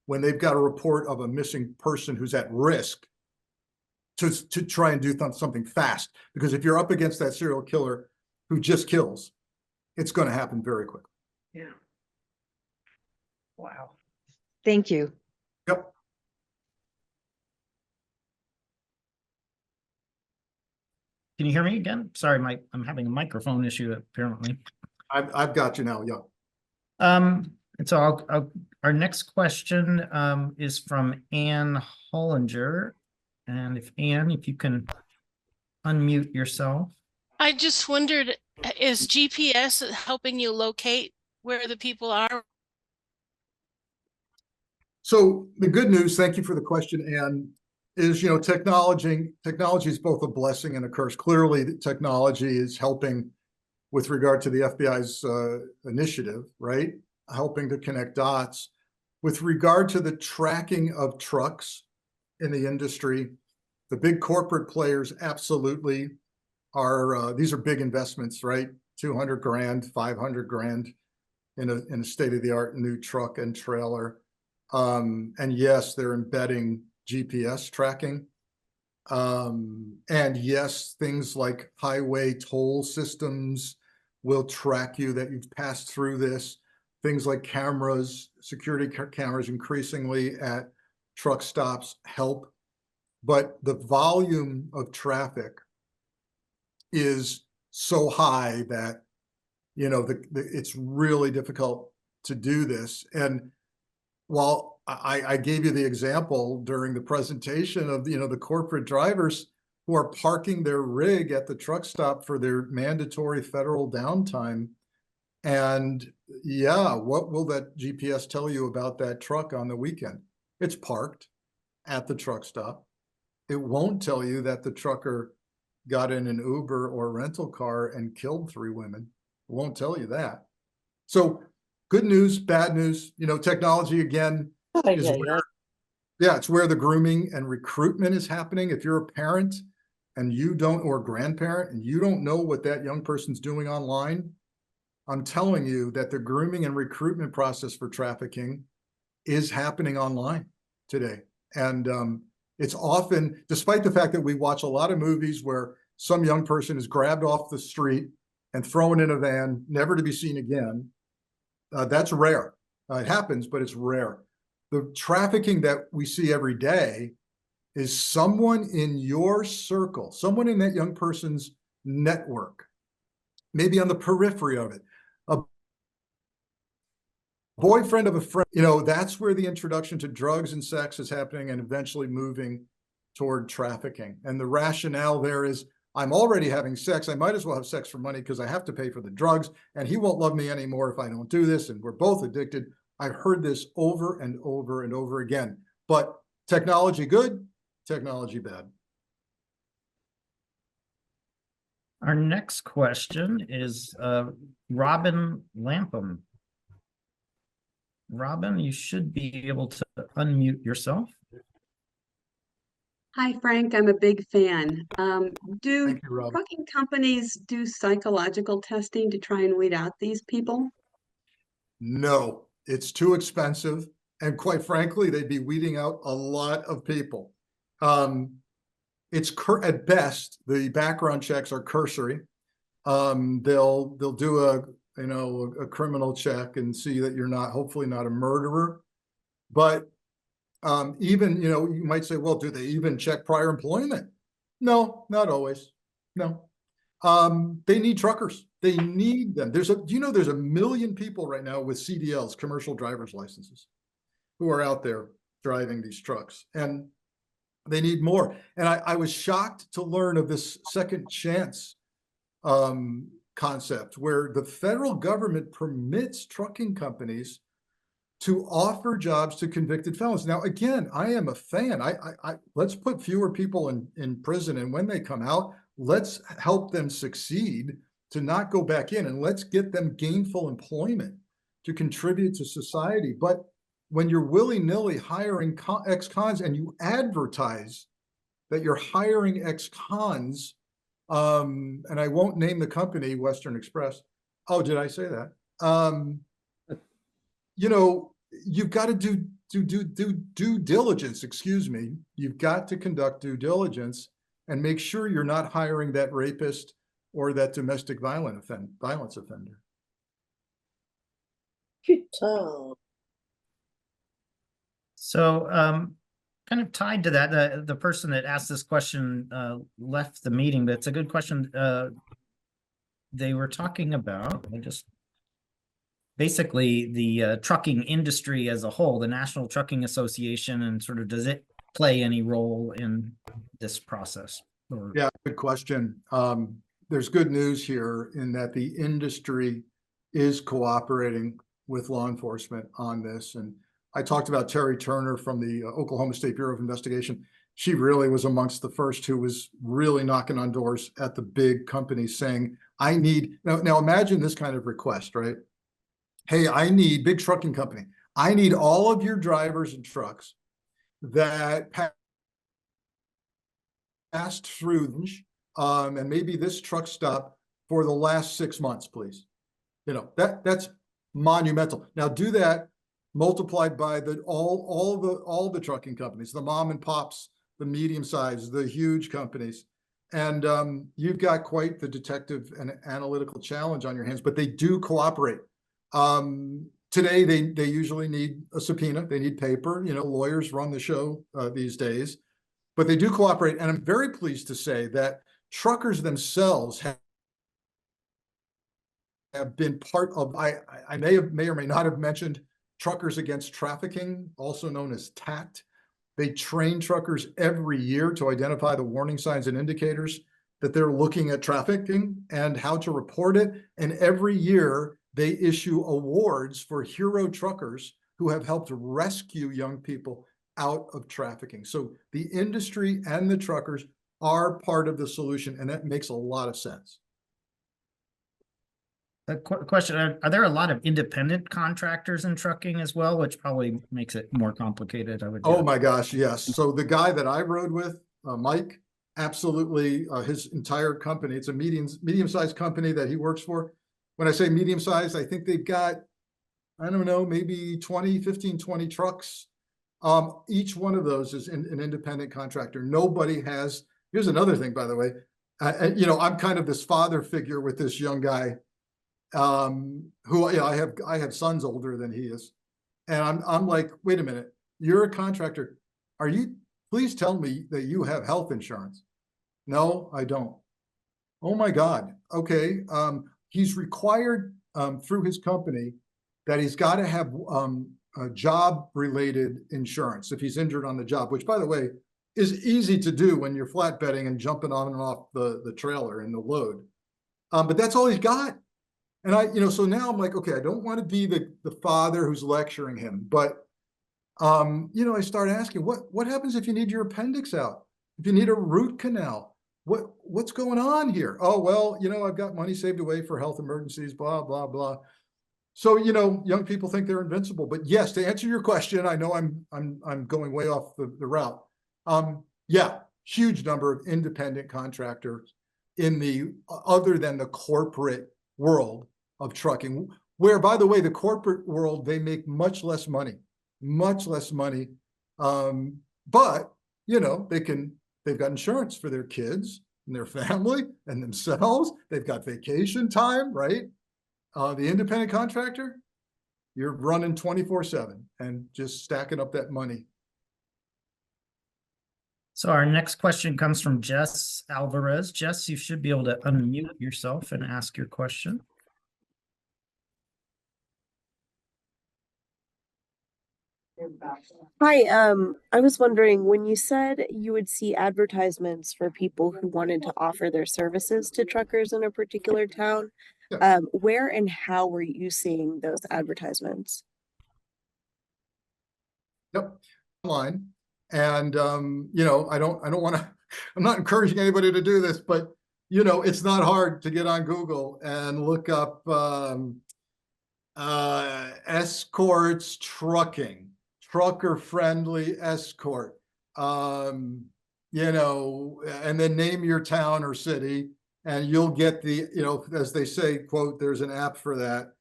when they've got a report of a missing person who's at risk to try and do something fast. Because if you're up against that serial killer who just kills, it's going to happen very quickly. Yeah. Wow. Thank you. Yep. Can you hear me again? Sorry, I'm having a microphone issue apparently. I've got you now. Yeah. And so our next question is from Ann Hollinger. And if you can unmute yourself. I just wondered, is GPS helping you locate where the people are? So the good news, thank you for the question, Ann, is, technology is both a blessing and a curse. Clearly, the technology is helping with regard to the FBI's initiative, right? Helping to connect dots. With regard to the tracking of trucks in the industry, the big corporate players absolutely are, these are big investments, right? 200 grand, 500 grand in a state-of-the-art new truck and trailer. And yes, they're embedding GPS tracking. And yes, things like highway toll systems will track you that you've passed through this. Things like cameras, security cameras increasingly at truck stops help but the volume of traffic is so high that, you know, it's really difficult to do this. And while I gave you the example during the presentation of, you know, the corporate drivers who are parking their rig at the truck stop for their mandatory federal downtime. And yeah, what will that GPS tell you about that truck on the weekend? It's parked at the truck stop. It won't tell you that the trucker got in an Uber or rental car and killed 3 women. It won't tell you that. So good news, bad news, you know, technology again is where, yeah, it's where the grooming and recruitment is happening. If you're a parent and you don't, or grandparent, and you don't know what that young person's doing online, I'm telling you that the grooming and recruitment process for trafficking is happening online today. And it's often, despite the fact that we watch a lot of movies where some young person is grabbed off the street and thrown in a van, never to be seen again, that's rare. It happens, but it's rare. The trafficking that we see every day is someone in your circle, someone in that young person's network, maybe on the periphery of it, a boyfriend of a friend, you know, that's where the introduction to drugs and sex is happening and eventually moving toward trafficking. And the rationale there is, I'm already having sex. I might as well have sex for money because I have to pay for the drugs and he won't love me anymore if I don't do this. And we're both addicted. I've heard this over and over and over again, but technology good, technology bad. Our next question is Robin Lampum. Robin, you should be able to unmute yourself. Hi, Frank. I'm a big fan. Do Thank you, Robin. trucking companies do psychological testing to try and weed out these people? No, it's too expensive. And quite frankly, they'd be weeding out a lot of people. It's at best, the background checks are cursory. They'll do a criminal check and see that you're not, hopefully not a murderer. But even, you might say, well, do they even check prior employment? No, not always. No. They need truckers. They need them. There's a million people right now with CDLs, commercial driver's licenses, who are out there driving these trucks, and they need more. And I was shocked to learn of this second chance concept where the federal government permits trucking companies to offer jobs to convicted felons. Now, again, I am a fan. Let's put fewer people in prison, and when they come out, let's help them succeed to not go back in, and let's get them gainful employment to contribute to society. But when you're willy-nilly hiring ex-cons and you advertise that you're hiring ex-cons, and I won't name the company, Western Express. Oh, did I say that? You've got to do due diligence, excuse me. You've got to conduct due diligence and make sure you're not hiring that rapist or that domestic violence offender. So kind of tied to that, the person that asked this question left the meeting, but it's a good question. They were talking about, basically the trucking industry as a whole, the National Trucking Association, and sort of, does it play any role in this process? Yeah, good question. There's good news here in that the industry is cooperating with law enforcement on this. And I talked about Terry Turner from the Oklahoma State Bureau of Investigation. She really was amongst the first who was really knocking on doors at the big companies saying, I need, now imagine this kind of request, right? Hey, I need, big trucking company, I need all of your drivers and trucks that passed through and maybe this truck stop for the last 6 months, please. That's monumental. Now do that multiplied by all the trucking companies, the mom and pops, the medium size, the huge companies. And you've got quite the detective and analytical challenge on your hands, but they do cooperate. Today, they usually need a subpoena. They need paper. Lawyers run the show these days. but they do cooperate. And I'm very pleased to say that truckers themselves have been part of, I may or may not have mentioned Truckers Against Trafficking, also known as TACT. They train truckers every year to identify the warning signs and indicators that they're looking at trafficking and how to report it. And every year they issue awards for hero truckers who have helped rescue young people out of trafficking. So the industry and the truckers are part of the solution, and that makes a lot of sense. A question, are there a lot of independent contractors in trucking as well, which probably makes it more complicated, I would Oh guess. my gosh, yes. So the guy that I rode with, Mike, absolutely, his entire company, it's a medium-sized company that he works for. When I say medium-sized, I think they've got, I don't know, maybe 15, 20 trucks. Each one of those is an independent contractor. Nobody has, here's another thing, by the way, you know, I'm kind of this father figure with this young guy, who, you know, I have sons older than he is. And I'm like, wait a minute, you're a contractor. Please tell me that you have health insurance. No, I don't. Oh my God. Okay. He's required, through his company, that he's got to have, a job related insurance if he's injured on the job, which, by the way, is easy to do when you're flatbedding and jumping on and off the trailer and the load. But that's all he's got. And you know, so now I'm like, okay, I don't want to be the father who's lecturing him, but, you know, I start asking, what happens if you need your appendix out? If you need a root canal, what's going on here? Oh, well, you know, I've got money saved away for health emergencies, blah, blah, blah. So, you know, young people think they're invincible, but yes, to answer your question, I know I'm going way off the route. Yeah, huge number of independent contractors in the, other than the corporate world of trucking, where, by the way, the corporate world, they make much less money. But, you know, they've got insurance for their kids and their family and themselves. They've got vacation time, right? The independent contractor, you're running 24/7 and just stacking up that money. So our next question comes from Jess Alvarez. Jess, you should be able to unmute yourself and ask your question. Hi, I was wondering, when you said you would see advertisements for people who wanted to offer their services to truckers in a particular town, Yeah. where and how were you seeing those advertisements? Yep, online. And you know, I don't want to, I'm not encouraging anybody to do this, but you know, it's not hard to get on Google and look up escorts trucking, trucker friendly escort, you know, and then name your town or city, and you'll get the, you know, as they say, quote, there's an app for that,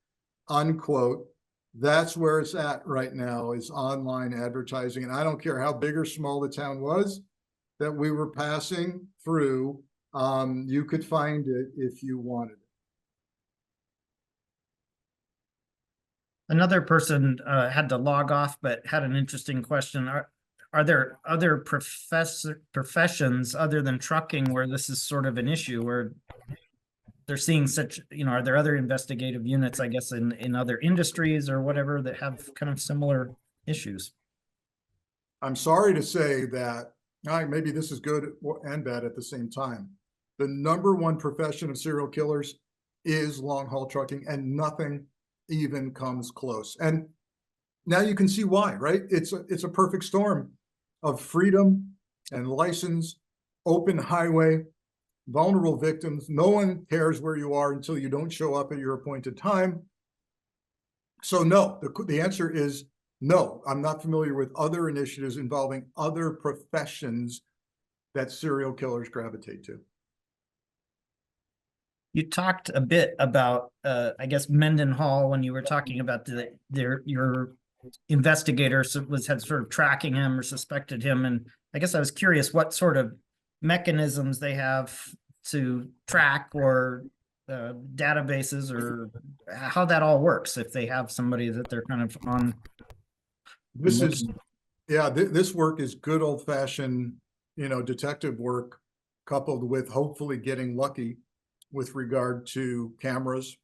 unquote. That's where it's at right now, is online advertising. And I don't care how big or small the town was that we were passing through, you could find it if you wanted. Another person had to log off, but had an interesting question. Are there other professions other than trucking where this is sort of an issue, where they're seeing such, you know, are there other investigative units, I guess, in other industries or whatever that have kind of similar issues? I'm sorry to say that, maybe this is good and bad at the same time. The #1 profession of serial killers is long haul trucking, and nothing even comes close. And now you can see why, right? It's a perfect storm of freedom and license, open highway, vulnerable victims. No one cares where you are until you don't show up at your appointed time. So no, the answer is no. I'm not familiar with other initiatives involving other professions that serial killers gravitate to. You talked a bit about, I guess, Mendenhall, when you were talking about your investigators had sort of tracking him or suspected him. And I guess I was curious what sort of mechanisms they have to track, or databases, or how that all works, if they have somebody that they're kind of on. This is, yeah, this work is good old fashioned, detective work coupled with hopefully getting lucky with regard to cameras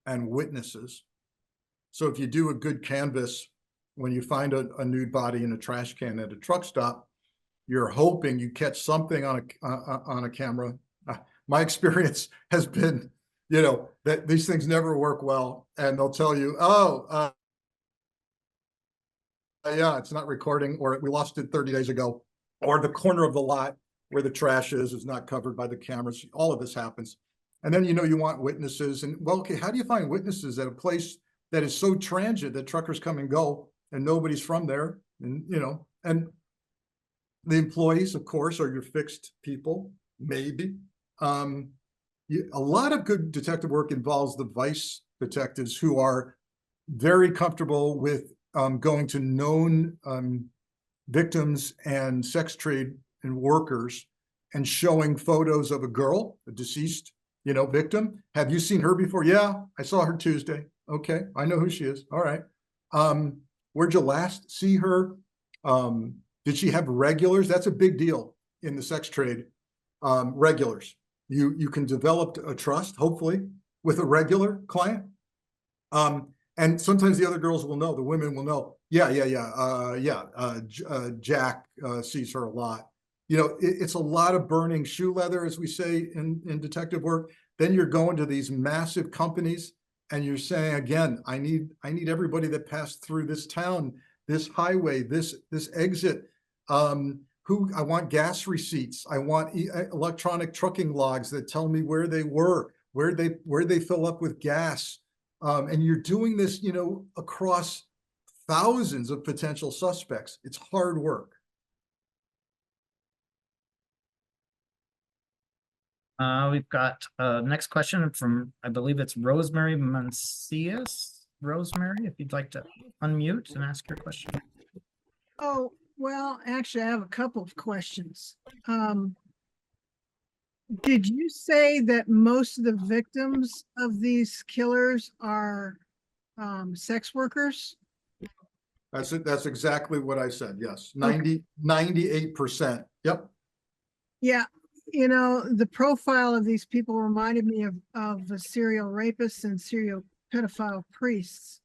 and witnesses. So if you do a good canvas, when you find a nude body in a trash can at a truck stop, you're hoping you catch something on a camera. My experience has been, that these things never work well, and they'll tell you, oh, yeah, it's not recording, or we lost it 30 days ago, or the corner of the lot where the trash is not covered by the cameras. All of this happens. And then, you want witnesses, and well, okay, how do you find witnesses at a place that is so transient that truckers come and go and nobody's from there? And, and the employees, of course, are your fixed people, maybe. A lot of good detective work involves the vice detectives who are very comfortable with going to known victims and sex trade and workers and showing photos of a girl, a deceased, victim. Have you seen her before? Yeah, I saw her Tuesday. Okay, I know who she is. All right. Where'd you last see her? Did she have regulars? That's a big deal in the sex trade. Regulars. You can develop a trust, hopefully, with a regular client. And sometimes the other girls will know, the women will know. Jack sees her a lot. It's a lot of burning shoe leather, as we say in detective work. Then you're going to these massive companies and you're saying, again, I need everybody that passed through this town, this highway, this exit. I want gas receipts. I want electronic trucking logs that tell me where they were, where they fill up with gas. And you're doing this, across thousands of potential suspects. It's hard work. We've got next question from, I believe it's Rosemary Mancias. Rosemary, if you'd like to unmute and ask your question. Oh, well, actually, I have a couple of questions. Did you say that most of the victims of these killers are sex workers? That's it. That's exactly what I said. Yes. 98%. Yep. Yeah. The profile of these people reminded me of serial rapists and serial pedophile priests.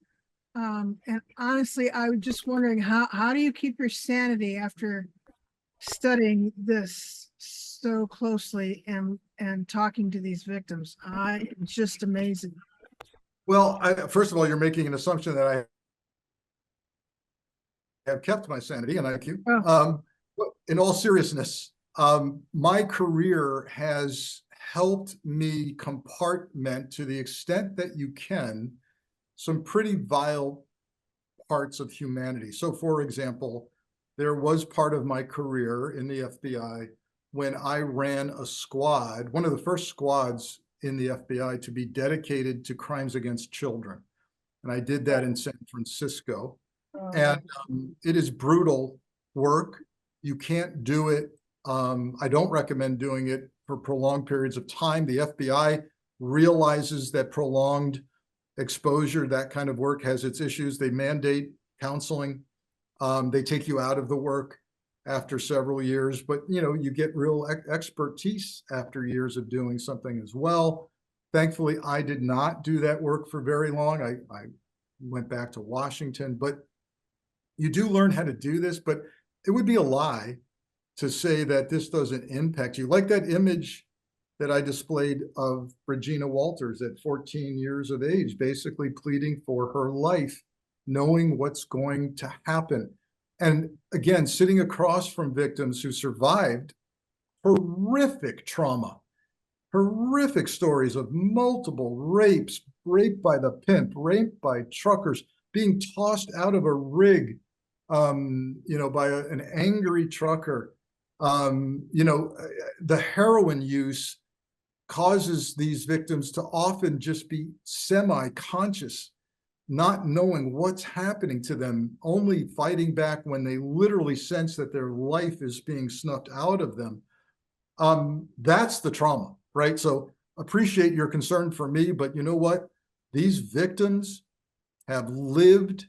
And honestly, I was just wondering, how do you keep your sanity after studying this so closely and talking to these victims? It's just amazing. Well, first of all, you're making an assumption that I have kept my sanity, and thank you. In all seriousness, my career has helped me compartment, to the extent that you can, some pretty vile parts of humanity. So, for example, there was part of my career in the FBI when I ran a squad, one of the first squads in the FBI to be dedicated to crimes against children. And I did that in San Francisco. And it is brutal work. You can't do it. I don't recommend doing it for prolonged periods of time. The FBI realizes that prolonged exposure, that kind of work, has its issues. They mandate counseling. They take you out of the work after several years, but you get real expertise after years of doing something as well. Thankfully, I did not do that work for very long. I went back to Washington, but you do learn how to do this. But it would be a lie to say that this doesn't impact you. Like that image that I displayed of Regina Walters at 14 years of age, basically pleading for her life, knowing what's going to happen. And again, sitting across from victims who survived horrific trauma, horrific stories of multiple rapes, raped by the pimp, raped by truckers, being tossed out of a rig, by an angry trucker. The heroin use causes these victims to often just be semi-conscious, not knowing what's happening to them, only fighting back when they literally sense that their life is being snuffed out of them. That's the trauma, right? So appreciate your concern for me, but you know what? These victims have lived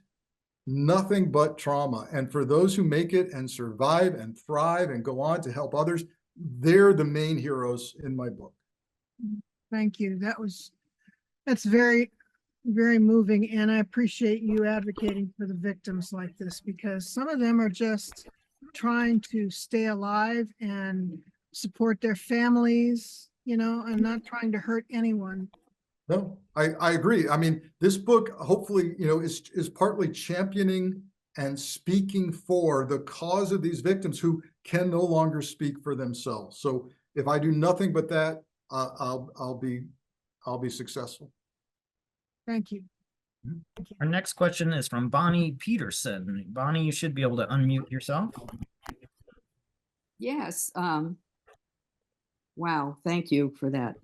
nothing but trauma. And for those who make it and survive and thrive and go on to help others, they're the main heroes in my book. Thank you. That's very, very moving. And I appreciate you advocating for the victims like this, because some of them are just trying to stay alive and support their families, you know, and not trying to hurt anyone. No, I agree. I mean, this book, hopefully, you know, is partly championing and speaking for the cause of these victims who can no longer speak for themselves. So if I do nothing but that, I'll be successful. Thank you. Our next question is from Bonnie Peterson. Bonnie, you should be able to unmute yourself. Yes. Wow. Thank you for that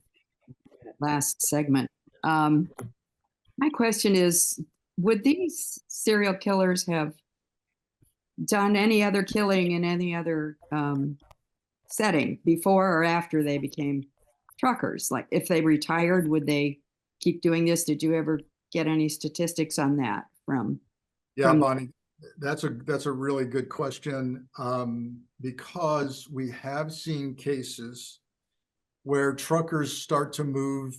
last segment. My question is, would these serial killers have done any other killing in any other setting before or after they became truckers? Like if they retired, would they keep doing this? Did you ever get any statistics on that from? Yeah, Bonnie, that's a really good question, because we have seen cases where truckers start to move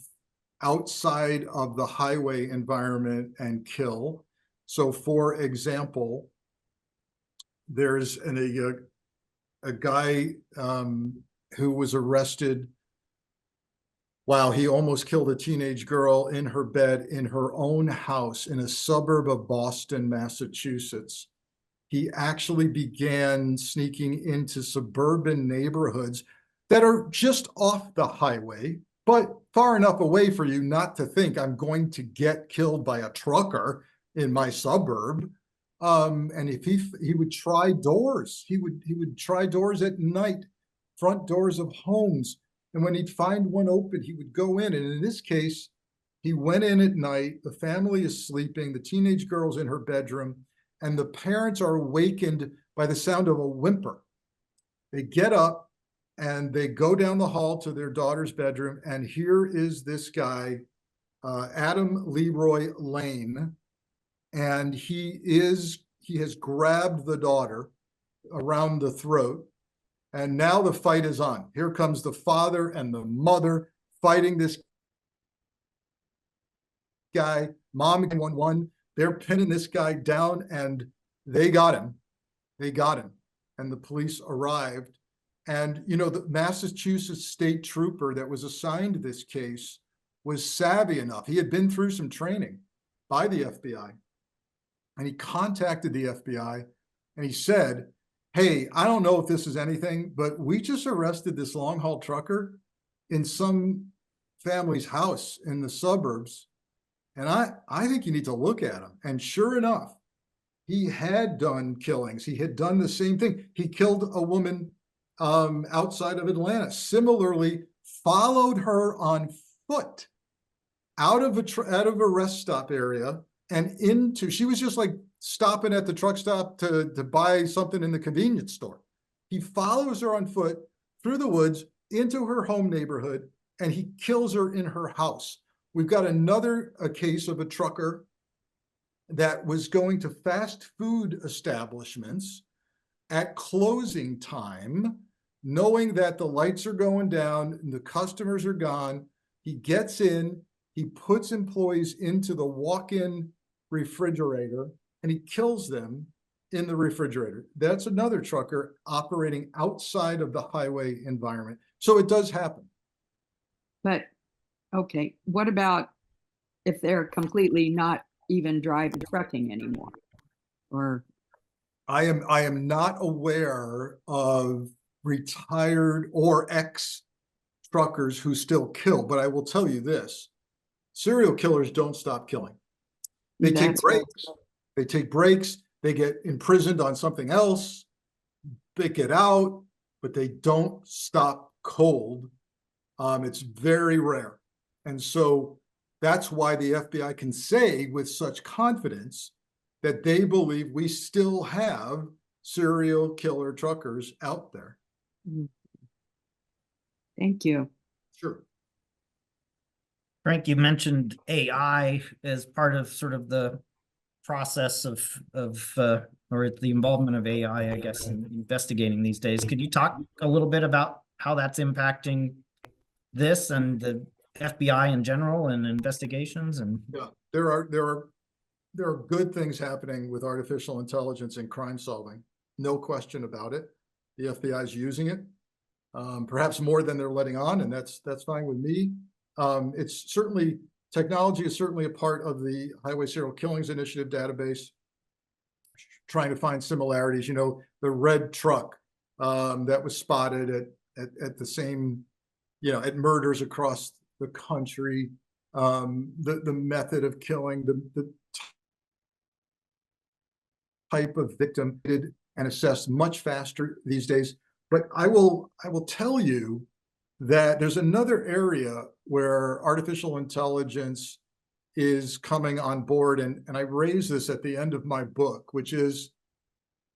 outside of the highway environment and kill. So for example, there's a guy who was arrested. Wow, he almost killed a teenage girl in her bed in her own house in a suburb of Boston, Massachusetts. He actually began sneaking into suburban neighborhoods that are just off the highway, but far enough away for you not to think I'm going to get killed by a trucker in my suburb. And if he would try doors, he would try doors at night, front doors of homes. And when he'd find one open, he would go in. And in this case, he went in at night, the family is sleeping, the teenage girl's in her bedroom, and the parents are awakened by the sound of a whimper. They get up and they go down the hall to their daughter's bedroom, and here is this guy, Adam Leroy Lane, and he has grabbed the daughter around the throat, and now the fight is on. Here comes the father and the mother fighting this guy. Mom 911, they're pinning this guy down, and they got him. They got him, and the police arrived. And, you know, the Massachusetts state trooper that was assigned to this case was savvy enough. He had been through some training by the FBI, and he contacted the FBI and he said, hey, I don't know if this is anything, but we just arrested this long haul trucker in some family's house in the suburbs. And I think you need to look at him. And sure enough, he had done killings. He had done the same thing. He killed a woman outside of Atlanta, similarly followed her on foot out of a rest stop area and into, she was just like stopping at the truck stop to buy something in the convenience store. He follows her on foot through the woods into her home neighborhood, and he kills her in her house. We've got a case of a trucker that was going to fast food establishments at closing time, knowing that the lights are going down and the customers are gone. He gets in, he puts employees into the walk-in refrigerator, and he kills them in the refrigerator. That's another trucker operating outside of the highway environment. So it does happen. But, okay, what about if they're completely not even driving trucking anymore? Or I am not aware of retired or ex-truckers who still kill, but I will tell you this. Serial killers don't stop killing. They take breaks. They take breaks. They get imprisoned on something else. They get out, but they don't stop cold. It's very rare. And so that's why the FBI can say with such confidence that they believe we still have serial killer truckers out there. Thank you. Sure. Frank, you mentioned AI as part of sort of the process of or the involvement of AI, I guess, in investigating these days. Could you talk a little bit about how that's impacting this and the FBI in general and investigations? And Yeah, there are good things happening with artificial intelligence in crime solving. No question about it. The FBI is using it, perhaps more than they're letting on, and that's fine with me. It's certainly, technology is certainly a part of the Highway Serial Killings Initiative database, trying to find similarities. You know, the red truck that was spotted at the same, you know, at murders across the country, the method of killing, the type of victim and assessed much faster these days. But I will tell you that there's another area where artificial intelligence is coming on board, and I raise this at the end of my book, which is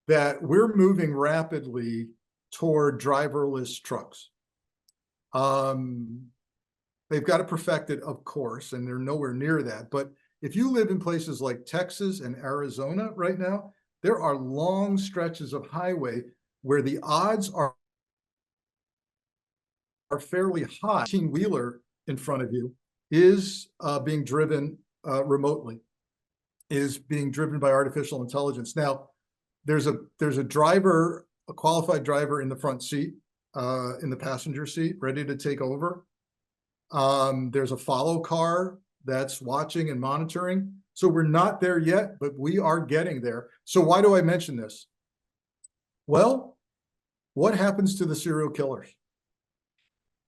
that we're moving rapidly toward driverless trucks. They've got to perfect it, of course, and they're nowhere near that. But if you live in places like Texas and Arizona right now, there are long stretches of highway where the odds are fairly high. 18-wheeler in front of you is being driven remotely, is being driven by artificial intelligence. Now, there's a driver, a qualified driver in the front seat, in the passenger seat, ready to take over. There's a follow car that's watching and monitoring. So we're not there yet, but we are getting there. So why do I mention this? Well, what happens to the serial killers?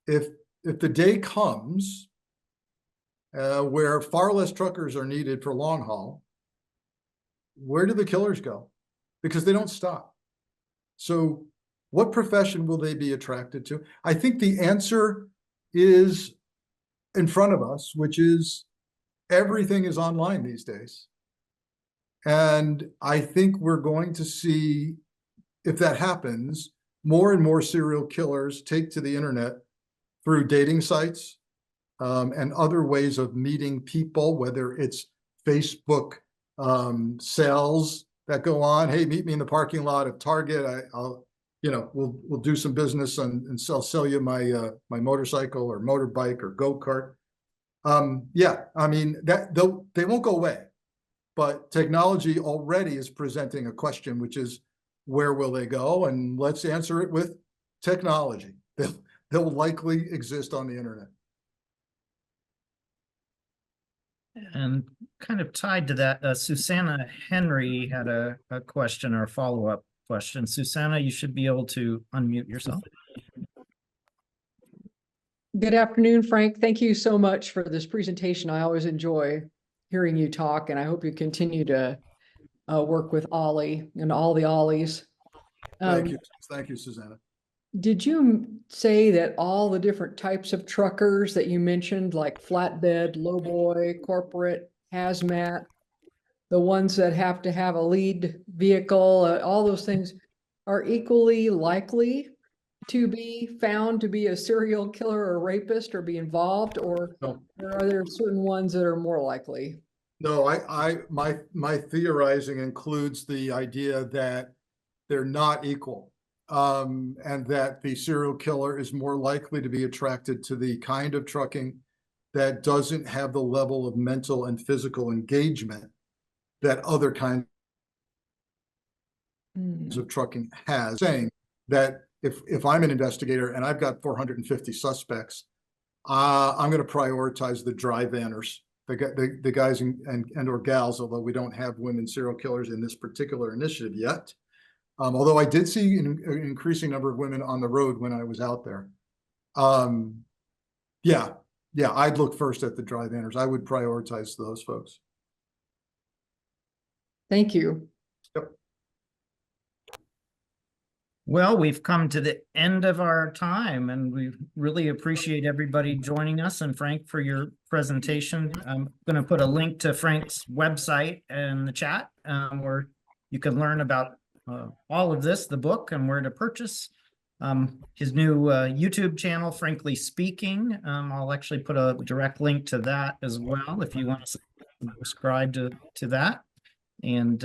If the day comes where far less truckers are needed for long haul, where do the killers go? Because they don't stop. So what profession will they be attracted to? I think the answer is in front of us, which is everything is online these days. And I think we're going to see, if that happens, more and more serial killers take to the internet through dating sites and other ways of meeting people, whether it's Facebook sales that go on. Hey, meet me in the parking lot of Target. I'll, you know, we'll do some business and sell you my my motorcycle or motorbike or go-kart. Yeah, I mean, they won't go away, but technology already is presenting a question, which is, where will they go? And let's answer it with technology. They'll likely exist on the internet. And kind of tied to that, Susanna Henry had a question or a follow-up question. Susanna, you should be able to unmute yourself. Good afternoon, Frank. Thank you so much for this presentation. I always enjoy hearing you talk, and I hope you continue to work with OLLI and all the OLLIs. Thank you, Susanna. Did you say that all the different types of truckers that you mentioned, like flatbed, lowboy, corporate, hazmat, the ones that have to have a lead vehicle, all those things are equally likely to be found to be a serial killer or rapist or be involved, or No. are there certain ones that are more likely? No, my theorizing includes the idea that they're not equal, and that the serial killer is more likely to be attracted to the kind of trucking that doesn't have the level of mental and physical engagement that other kinds of trucking has. Saying that if I'm an investigator and I've got 450 suspects, I'm going to prioritize the dry vanners, the guys and or gals, although we don't have women serial killers in this particular initiative yet. Although I did see an increasing number of women on the road when I was out there. Yeah, I'd look first at the dry vanners. I would prioritize those folks. Thank you. Yep. Well, we've come to the end of our time, and we really appreciate everybody joining us, and Frank, for your presentation. I'm going to put a link to Frank's website in the chat, where you can learn about all of this, the book, and where to purchase his new YouTube channel, Frankly Speaking. I'll actually put a direct link to that as well if you want to subscribe to that. And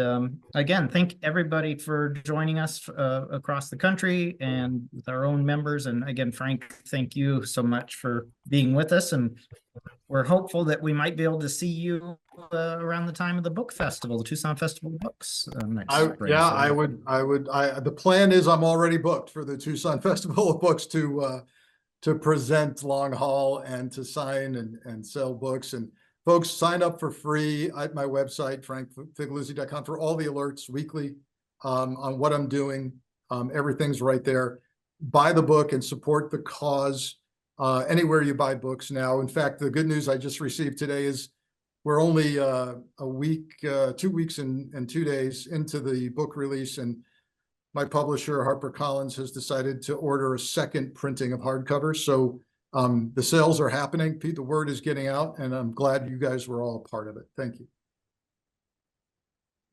again, thank everybody for joining us across the country and with our own members. And again, Frank, thank you so much for being with us. And we're hopeful that we might be able to see you around the time of the book festival, the Tucson Festival of Books next spring. Yeah, So- the plan is I'm already booked for the Tucson Festival of Books to present long haul and to sign and sell books. And folks, sign up for free at my website, frankfigliuzzi.com, for all the alerts weekly on what I'm doing. Everything's right there. Buy the book and support the cause anywhere you buy books now. In fact, the good news I just received today is we're only a week, 2 weeks and 2 days into the book release, and my publisher, HarperCollins, has decided to order a second printing of hardcover. So the sales are happening. Pete, the word is getting out, and I'm glad you guys were all a part of it. Thank you.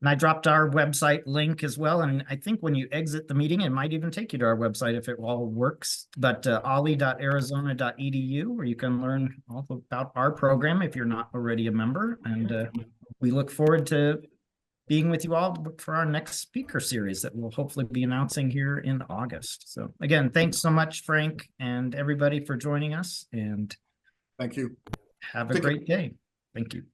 And I dropped our website link as well. And I think when you exit the meeting, it might even take you to our website if it all works. But olli.arizona.edu, where you can learn all about our program if you're not already a member. And we look forward to being with you all for our next speaker series that we'll hopefully be announcing here in August. So again, thanks so much, Frank, and everybody for joining us. And Thank you. have a great day. Thank you.